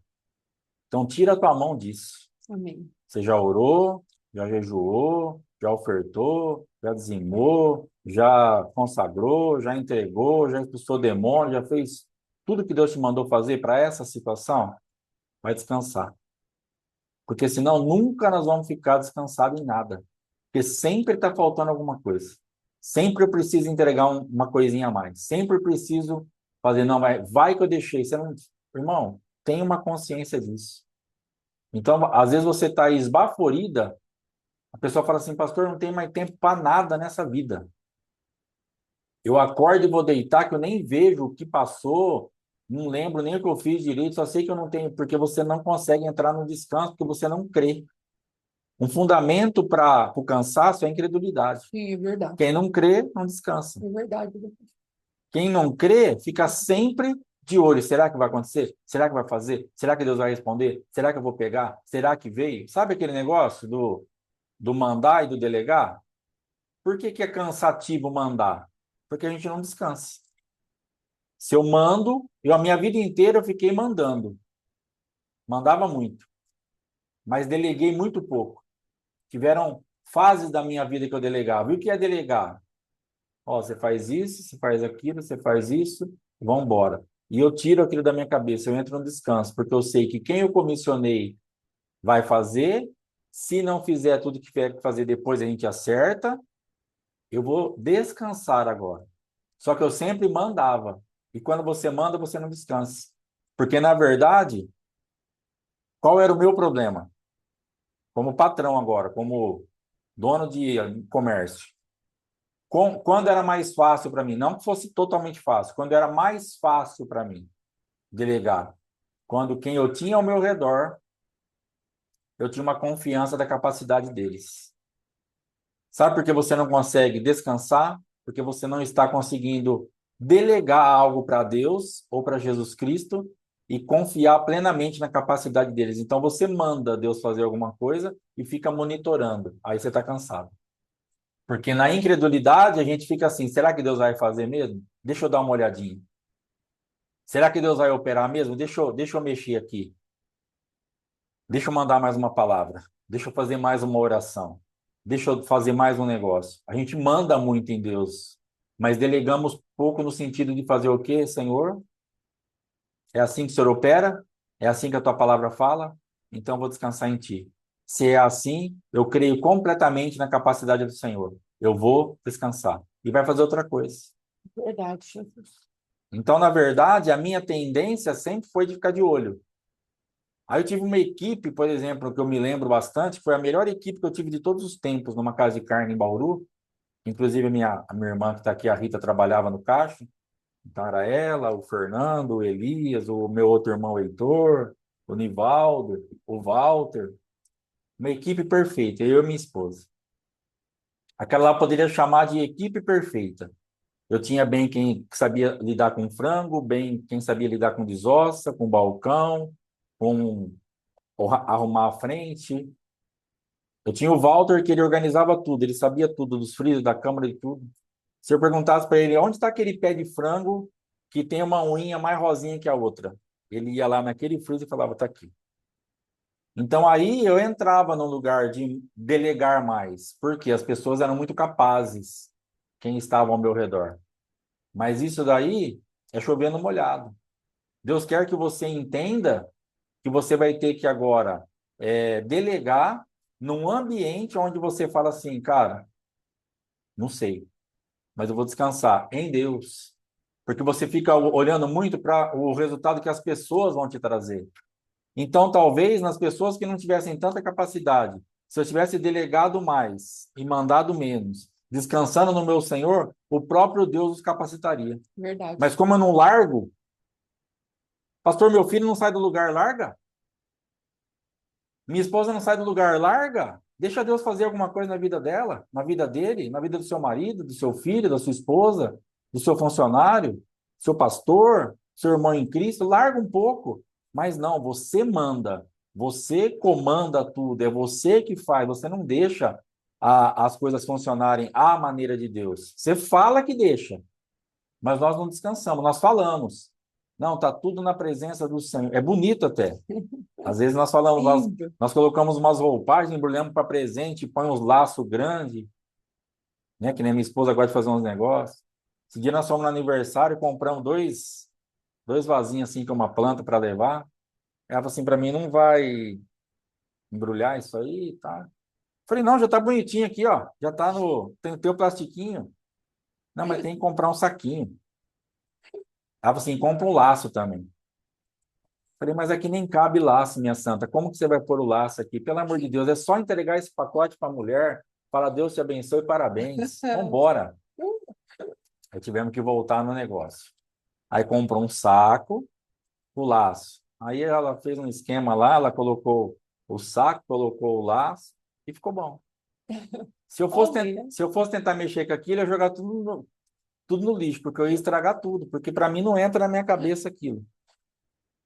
Então, tira a tua mão disso. amém. Você já orou, já jejuou, já ofertou, já dizimou, já consagrou, já entregou, já expulsou demônio, já fez tudo que Deus te mandou fazer para essa situação, vai descansar. Porque senão nunca nós vamos ficar descansados em nada. Porque sempre está faltando alguma coisa. Sempre eu preciso entregar uma coisinha a mais. Sempre eu preciso fazer, não, vai que eu deixei. Você não, irmão, tem uma consciência disso. Então, às vezes você está esbaforida, a pessoa fala assim, pastor, não tem mais tempo para nada nessa vida. Eu acordo e vou deitar, que eu nem vejo o que passou, não lembro nem o que eu fiz direito, só sei que eu não tenho, porque você não consegue entrar no descanso, porque você não crê. Um fundamento para o cansaço é a incredulidade. Sim, é verdade. Quem não crê, não descansa. É verdade. Quem não crê, fica sempre de olho. Será que vai acontecer? Será que vai fazer? Será que Deus vai responder? Será que eu vou pegar? Será que veio? Sabe aquele negócio do mandar e do delegar? Por que que é cansativo mandar? Porque a gente não descansa. Se eu mando, a minha vida inteira eu fiquei mandando. Mandava muito, mas deleguei muito pouco. Tiveram fases da minha vida que eu delegava. E o que é delegar? Ó, você faz isso, você faz aquilo, você faz isso, vamos embora. E eu tiro aquilo da minha cabeça, eu entro no descanso, porque eu sei que quem eu comissionei vai fazer. Se não fizer tudo que tiver que fazer depois, a gente acerta. Eu vou descansar agora. Só que eu sempre mandava. E quando você manda, você não descansa. Porque, na verdade, qual era o meu problema? Como patrão agora, como dono de comércio. Quando era mais fácil para mim, não que fosse totalmente fácil, quando era mais fácil para mim delegar, quando quem eu tinha ao meu redor, eu tinha uma confiança da capacidade deles. Sabe por que você não consegue descansar? Porque você não está conseguindo delegar algo para Deus ou para Jesus Cristo e confiar plenamente na capacidade deles. Então você manda Deus fazer alguma coisa e fica monitorando. Aí você está cansado. Porque na incredulidade a gente fica assim: será que Deus vai fazer mesmo? Deixa eu dar uma olhadinha. Será que Deus vai operar mesmo? Deixa eu mexer aqui. Deixa eu mandar mais uma palavra. Deixa eu fazer mais uma oração. Deixa eu fazer mais um negócio. A gente manda muito em Deus, mas delegamos pouco no sentido de fazer o quê, Senhor? É assim que o Senhor opera? É assim que a tua palavra fala? Então eu vou descansar em ti. Se é assim, eu creio completamente na capacidade do Senhor. Eu vou descansar. E vai fazer outra coisa. Verdade, Jesus. Então, na verdade, a minha tendência sempre foi de ficar de olho. Aí eu tive uma equipe, por exemplo, que eu me lembro bastante, que foi a melhor equipe que eu tive de todos os tempos numa casa de carne em Bauru. Inclusive, a minha irmã que está aqui, a Rita, trabalhava no caixa. Então, era ela, o Fernando, o Elias, o meu outro irmão, o Heitor, o Nivaldo, o Walter. Uma equipe perfeita, eu e minha esposa. Aquela lá poderia chamar de equipe perfeita. Eu tinha bem quem sabia lidar com frango, bem quem sabia lidar com desossa, com balcão, com arrumar a frente. Eu tinha o Walter, que ele organizava tudo, ele sabia tudo dos frios, da câmara e tudo. Se eu perguntasse para ele onde está aquele pé de frango que tem uma unha mais rosinha que a outra, ele ia lá naquele freezer e falava, está aqui. Então aí eu entrava no lugar de delegar mais, porque as pessoas eram muito capazes, quem estava ao meu redor. Mas isso daí é chovendo molhado. Deus quer que você entenda que você vai ter que agora delegar num ambiente onde você fala assim, cara, não sei, mas eu vou descansar em Deus. Porque você fica olhando muito para o resultado que as pessoas vão te trazer. Então, talvez nas pessoas que não tivessem tanta capacidade, se eu tivesse delegado mais e mandado menos, descansando no meu Senhor, o próprio Deus os capacitaria. Verdade. Mas como eu não largo, pastor, meu filho não sai do lugar, larga? Minha esposa não sai do lugar, larga? Deixa Deus fazer alguma coisa na vida dela, na vida dele, na vida do seu marido, do seu filho, da sua esposa, do seu funcionário, seu pastor, seu irmão em Cristo, larga um pouco. Mas não, você manda, você comanda tudo, é você que faz, você não deixa as coisas funcionarem à maneira de Deus. Você fala que deixa, mas nós não descansamos, nós falamos. Não, está tudo na presença do Senhor. É bonito até. Às vezes nós falamos, Lindo. nós colocamos umas roupagens, embrulhamos para presente, põe uns laços grandes, né? Que nem minha esposa gosta de fazer uns negócios. Esse dia nós fomos no aniversário e compramos dois vasinhos assim com uma planta para levar. Ela falou assim para mim, não vai embrulhar isso aí, tá? Falei, não, já tá bonitinho aqui, ó. Já tá tem o teu plastiquinho. Não, mas tem que comprar um saquinho. Ela falou assim, compra um laço também. Falei, mas aqui nem cabe laço, minha santa. Como que você vai pôr o laço aqui? Pelo amor de Deus, é só entregar esse pacote para a mulher. Fala, Deus te abençoe, parabéns. Vamos embora. Aí tivemos que voltar no negócio. Aí comprou um saco, o laço. Aí ela fez um esquema lá, ela colocou o saco, colocou o laço e ficou bom. Se eu fosse tentar mexer com aquilo, eu ia jogar tudo no lixo, porque eu ia estragar tudo, porque para mim não entra na minha cabeça aquilo.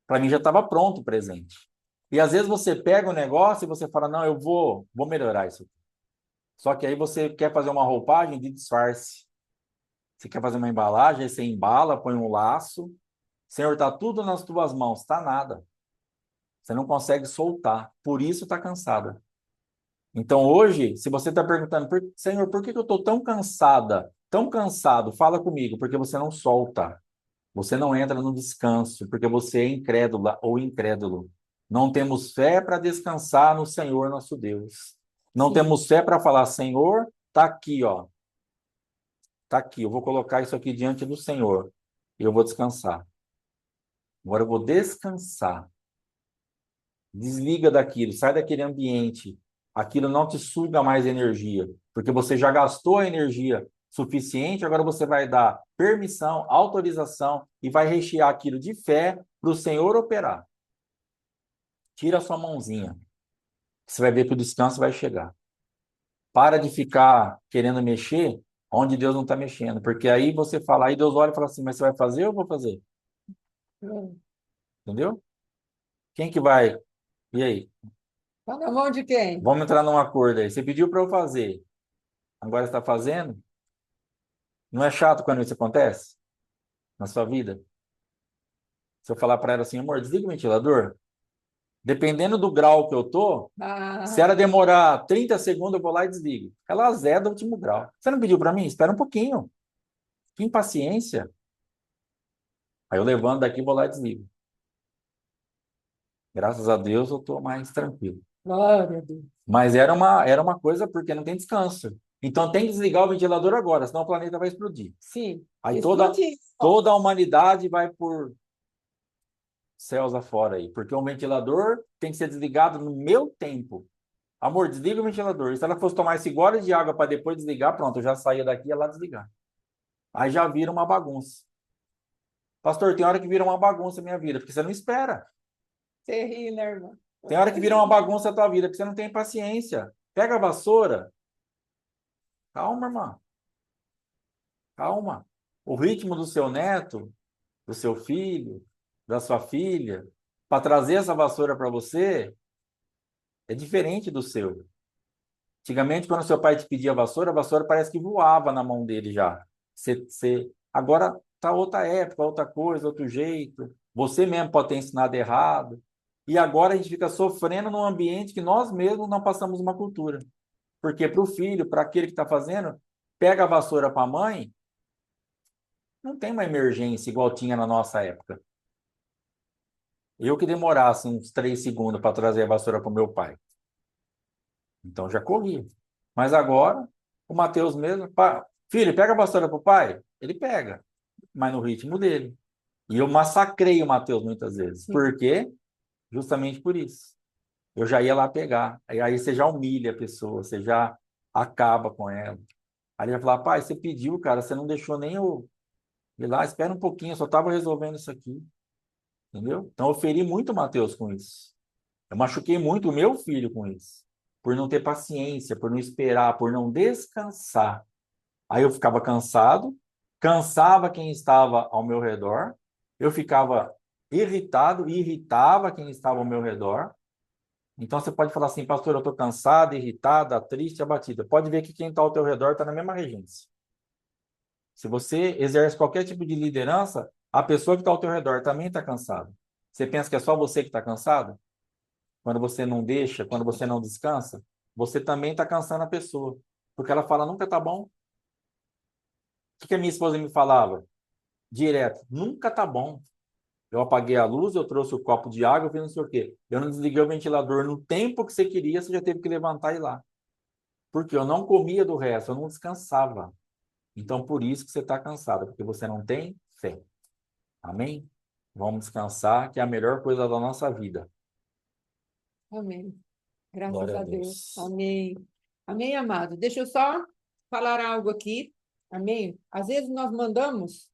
Para mim já estava pronto o presente. E às vezes você pega o negócio e você fala, não, eu vou melhorar isso. Só que aí você quer fazer uma roupagem de disfarce. Você quer fazer uma embalagem, aí você embala, põe um laço. Senhor, está tudo nas tuas mãos, está nada. Você não consegue soltar. Por isso está cansada. Então hoje, se você está perguntando, Senhor, por que eu estou tão cansada, tão cansado? Fala comigo, porque você não solta. Você não entra no descanso, porque você é incrédula ou incrédulo. Não temos fé para descansar no Senhor nosso Deus. Não Sim. temos fé para falar, Senhor, está aqui, ó. Está aqui, eu vou colocar isso aqui diante do Senhor e eu vou descansar. Agora eu vou descansar. Desliga daquilo, sai daquele ambiente. Aquilo não te suga mais energia, porque você já gastou a energia suficiente, agora você vai dar permissão, autorização e vai rechear aquilo de fé para o Senhor operar. Tira a sua mãozinha. Você vai ver que o descanso vai chegar. Para de ficar querendo mexer onde Deus não está mexendo, porque aí você fala, aí Deus olha e fala assim, mas você vai fazer ou eu vou fazer? Entendeu? Quem que vai? E aí? Tá na mão de quem? Vamos entrar num acordo aí. Você pediu para eu fazer, agora está fazendo? Não é chato quando isso acontece na sua vida? Se eu falar para ela assim, amor, desliga o ventilador. Dependendo do grau que eu tô, se ela demorar 30 segundos, eu vou lá e desligo. Ela azeda o último grau. Você não pediu para mim? Espera um pouquinho. Que impaciência. Aí eu levanto daqui e vou lá e desligo. Graças a Deus eu estou mais tranquilo. Glória a Deus. Mas era uma coisa porque não tem descanso. Então tem que desligar o ventilador agora, senão o planeta vai explodir. Sim. Aí Explodir. toda a humanidade vai por céus afora aí, porque o ventilador tem que ser desligado no meu tempo. Amor, desliga o ventilador. E se ela fosse tomar esse gole de água para depois desligar, pronto, eu já saía daqui e ia lá desligar. Aí já vira uma bagunça. Pastor, tem hora que vira uma bagunça a minha vida, porque você não espera. Você ri, né, irmã? Tem hora que vira uma bagunça a tua vida, porque você não tem paciência. Pega a vassoura. Calma, irmã. Calma. O ritmo do seu neto, do seu filho, da sua filha, para trazer essa vassoura para você, é diferente do seu. Antigamente, quando seu pai te pedia a vassoura parece que voava na mão dele já. Agora tá outra época, outra coisa, outro jeito. Você mesmo pode ter ensinado errado. E agora a gente fica sofrendo num ambiente que nós mesmos não passamos uma cultura. Porque para o filho, para aquele que está fazendo, pega a vassoura para a mãe, não tem uma emergência igual tinha na nossa época. Eu que demorasse uns 3 segundos para trazer a vassoura para o meu pai. Então já corria. Mas agora, o Mateus mesmo, filho, pega a vassoura para o pai? Ele pega, mas no ritmo dele. E eu massacrei o Mateus muitas vezes. Sim. Por quê? Justamente por isso. Eu já ia lá pegar. Aí você já humilha a pessoa, você já acaba com ela. Aí ele vai falar, pai, você pediu, cara, você não deixou nem eu ir lá, espera um pouquinho, eu só estava resolvendo isso aqui, entendeu? Então eu feri muito o Mateus com isso. Eu machuquei muito o meu filho com isso, por não ter paciência, por não esperar, por não descansar. Aí eu ficava cansado, cansava quem estava ao meu redor, eu ficava irritado e irritava quem estava ao meu redor. Então você pode falar assim, pastor, eu estou cansado, irritada, triste, abatida. Pode ver que quem está ao teu redor está na mesma regência. Se você exerce qualquer tipo de liderança, a pessoa que está ao teu redor também está cansada. Você pensa que é só você que está cansado? Quando você não deixa, quando você não descansa, você também está cansando a pessoa. Porque ela fala, nunca tá bom. O que que a minha esposa me falava? Direto, nunca tá bom. Eu apaguei a luz, eu trouxe o copo de água, eu fiz não sei o quê. Eu não desliguei o ventilador no tempo que você queria, você já teve que levantar e ir lá. Porque eu não comia do resto, eu não descansava. Então, por isso que você está cansado, porque você não tem fé. Amém? Vamos descansar, que é a melhor coisa da nossa vida. Amém. Graças Glória a a Deus. Deus. Amém. Amém, amado. Deixa eu só falar algo aqui. Amém. Às vezes nós mandamos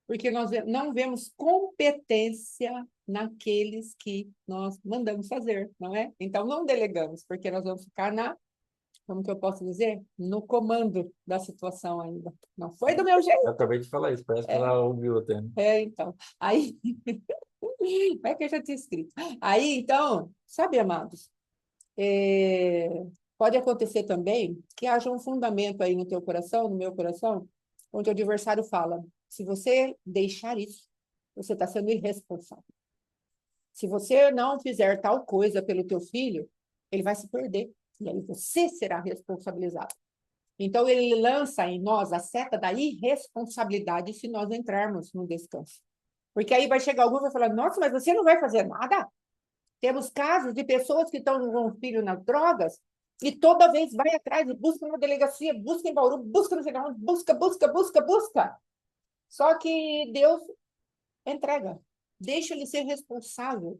porque nós não vemos competência naqueles que nós mandamos fazer, não é? Então não delegamos, porque nós vamos ficar como que eu posso dizer? No comando da situação ainda. Não foi do meu Eu jeito. acabei de falar isso, parece que É, ela ouviu até. então. Aí, vai que eu já tinha escrito. Aí, então, sabe, amados, é, pode acontecer também que haja um fundamento aí no teu coração, no meu coração, onde o adversário fala: se você deixar isso, você está sendo irresponsável. Se você não fizer tal coisa pelo teu filho, ele vai se perder. E aí você será responsabilizado. Então, ele lança em nós a seta da irresponsabilidade se nós entrarmos no descanso. Porque aí vai chegar algum e vai falar: nossa, mas você não vai fazer nada? Temos casos de pessoas que estão com o filho nas drogas e toda vez vai atrás e busca na delegacia, busca em Bauru, busca no geral, busca, busca, busca, busca. Só que Deus entrega. Deixa ele ser responsável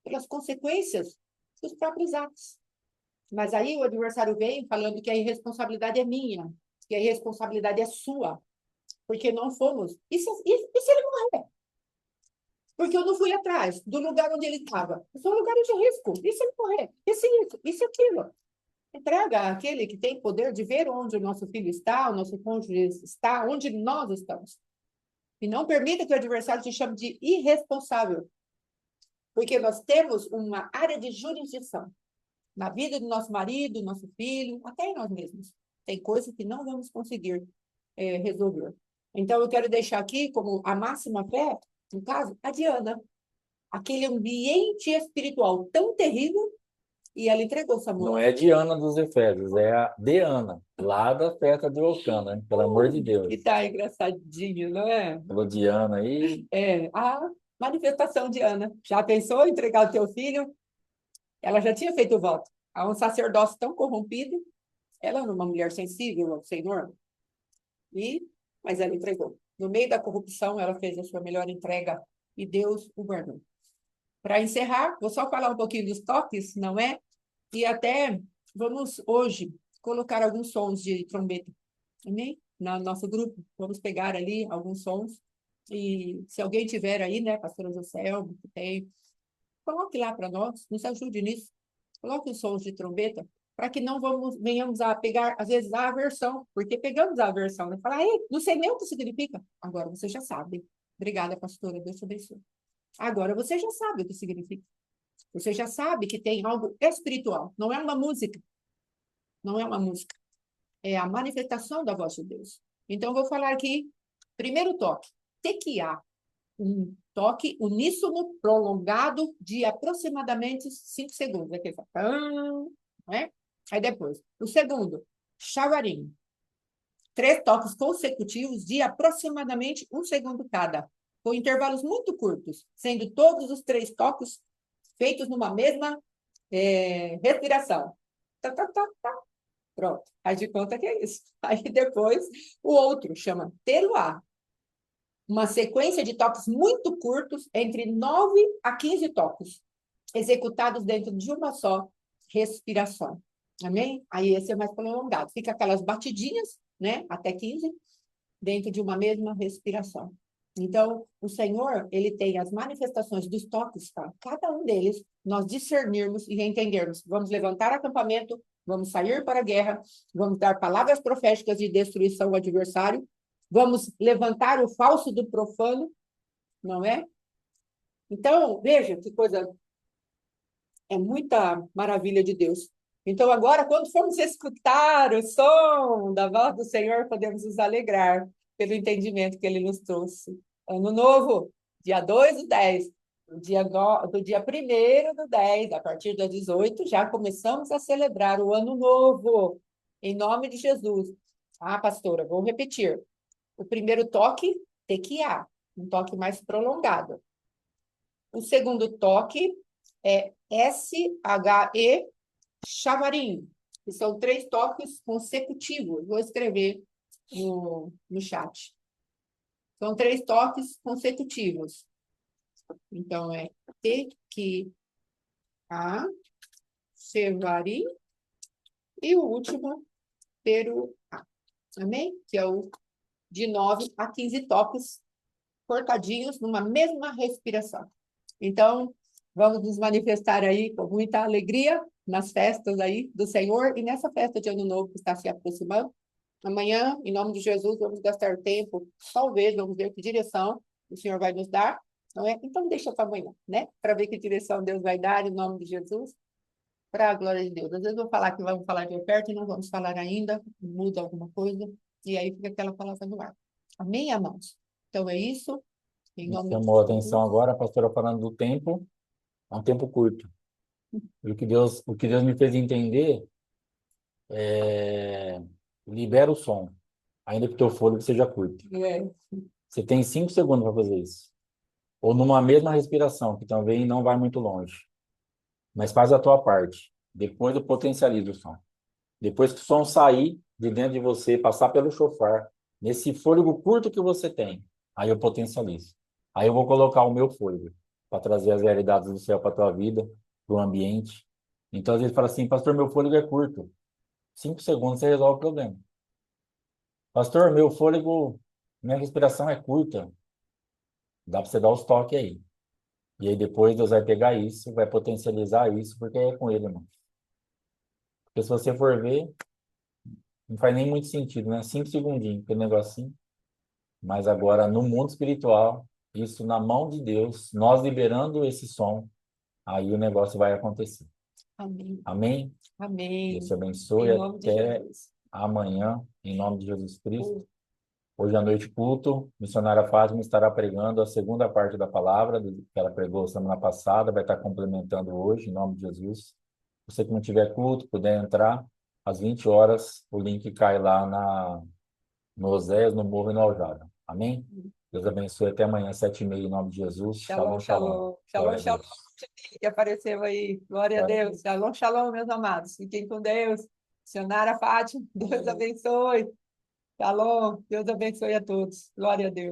pelas consequências dos próprios atos. Mas aí o adversário vem falando que a irresponsabilidade é minha, que a irresponsabilidade é sua, porque não fomos. E se ele morrer? Porque eu não fui atrás do lugar onde ele estava. São lugares de risco. E se ele morrer? E se isso? E se aquilo? Entrega àquele que tem poder de ver onde o nosso filho está, o nosso cônjuge está, onde nós estamos. E não permita que o adversário te chame de irresponsável, porque nós temos uma área de jurisdição na vida do nosso marido, do nosso filho, até em nós mesmos. Tem coisas que não vamos conseguir resolver. Então, eu quero deixar aqui como a máxima fé, no caso, a Diana. Aquele ambiente espiritual tão terrível, e ela entregou Não Samuel. é Diana dos Efésios, é a Deana, lá da festa de Vulcano, né? Pelo amor de Que Deus. tá engraçadinho, não é? Falou Diana aí, É, a manifestação de Ana. Já pensou em entregar o teu filho? Ela já tinha feito o voto. A um sacerdócio tão corrompido, ela era uma mulher sensível ao Senhor, e, mas ela entregou. No meio da corrupção, ela fez a sua melhor entrega e Deus o guardou. Para encerrar, vou só falar um pouquinho dos toques, não é? E até vamos hoje colocar alguns sons de trombeta, amém? No nosso grupo, vamos pegar ali alguns sons. E se alguém tiver aí, né, pastora Joselma, que tem, coloque lá para nós, nos ajude nisso. Coloque os sons de trombeta, para que não venhamos a pegar, às vezes, a aversão, porque pegamos a aversão, né? Falar, ei, não sei nem o que significa. Agora você já sabe. Obrigada, pastora, Deus te abençoe. Agora você já sabe o que significa. Você já sabe que tem algo espiritual. Não é uma música. Não é uma música. É a manifestação da voz de Deus. Então, eu vou falar aqui, primeiro toque, tequiá. Um toque uníssono prolongado de aproximadamente 5 segundos. Aquele fala, não é? Aí depois, o segundo, chavarinho. 3 toques consecutivos de aproximadamente 1 segundo cada, com intervalos muito curtos, sendo todos os 3 toques feitos numa mesma respiração. Tá, tá, tá, tá. Pronto. Aí de conta que é isso. Aí depois, o outro chama teruá. Uma sequência de toques muito curtos, entre 9 a 15 toques, executados dentro de uma só respiração. Amém? Aí esse é mais prolongado. Fica aquelas batidinhas né? Até 15, dentro de uma mesma respiração. Então, o Senhor, ele tem as manifestações dos toques para cada um deles, nós discernirmos e entendermos. Vamos levantar acampamento, vamos sair para a guerra, vamos dar palavras proféticas de destruição ao adversário, vamos levantar o falso do profano, não é? Então, veja que coisa, é muita maravilha de Deus. Então, agora, quando formos escutar o som da voz do Senhor, podemos nos alegrar pelo entendimento que ele nos trouxe. Ano novo, dia 2 do 10, do dia 1º do 10, a partir das 18, já começamos a celebrar o ano novo, em nome de Jesus. Ah, pastora, vou repetir. O primeiro toque, tequiá, um toque mais prolongado. O segundo toque é S-H-E, chavarim, que são 3 toques consecutivos. Vou escrever no chat. São 3 toques consecutivos. Então, é tequiá, chavarim e o último, peruá. Amém? Que é o de 9 a 15 toques cortadinhos numa mesma respiração. Então, vamos nos manifestar aí com muita alegria nas festas aí do Senhor e nessa festa de Ano Novo que está se aproximando. Amanhã, em nome de Jesus, vamos gastar tempo, talvez, vamos ver que direção o Senhor vai nos dar, não é? Então, deixa para amanhã, né? Para ver que direção Deus vai dar em nome de Jesus, para a glória de Deus. Às vezes vou falar que vamos falar de oferta e não vamos falar ainda, muda alguma coisa, e aí fica aquela palavra no ar. Amém, amados? Então, é isso. Em Me nome de chamou a atenção Jesus. agora, a pastora falando do tempo, é um tempo curto. E o que Deus me fez entender é libera o som, ainda que o teu fôlego seja curto. É. Você tem 5 segundos para fazer isso. Ou numa mesma respiração, que também não vai muito longe. Mas faz a tua parte. Depois eu potencializo o som. Depois que o som sair de dentro de você, passar pelo chofar, nesse fôlego curto que você tem, aí eu potencializo. Aí eu vou colocar o meu fôlego para trazer as realidades do céu para a tua vida, para o ambiente. Então, às vezes, fala assim, pastor, meu fôlego é curto. 5 segundos você resolve o problema. Pastor, meu fôlego, minha respiração é curta. Dá para você dar os toques aí. E aí depois Deus vai pegar isso, vai potencializar isso, porque é com ele, irmão. Porque se você for ver, não faz nem muito sentido, né? 5 segundinhos, aquele negocinho. Mas agora, no mundo espiritual, isso na mão de Deus, nós liberando esse som, aí o negócio vai acontecer. Amém. Amém? Deus Amém. te abençoe. Em nome de Até Jesus. amanhã, em nome de Jesus Cristo. Hoje à noite, culto, missionária Fátima estará pregando a segunda parte da palavra que ela pregou semana passada, vai estar complementando hoje, em nome de Jesus. Você que não tiver culto, puder entrar, às 20 horas, o link cai lá no Oséias, no Morro e no Aljava. Amém? Deus abençoe até amanhã, 7h30, em nome de Jesus. Shalom, Shalom, shalom. shalom. Glória Shalom, a shalom. Deus. Que apareceu aí. Glória a Glória a Deus. Shalom, shalom, meus amados. Fiquem com Deus. Missionária Fátima, Deus abençoe. Shalom, Deus abençoe a todos. Glória a Deus.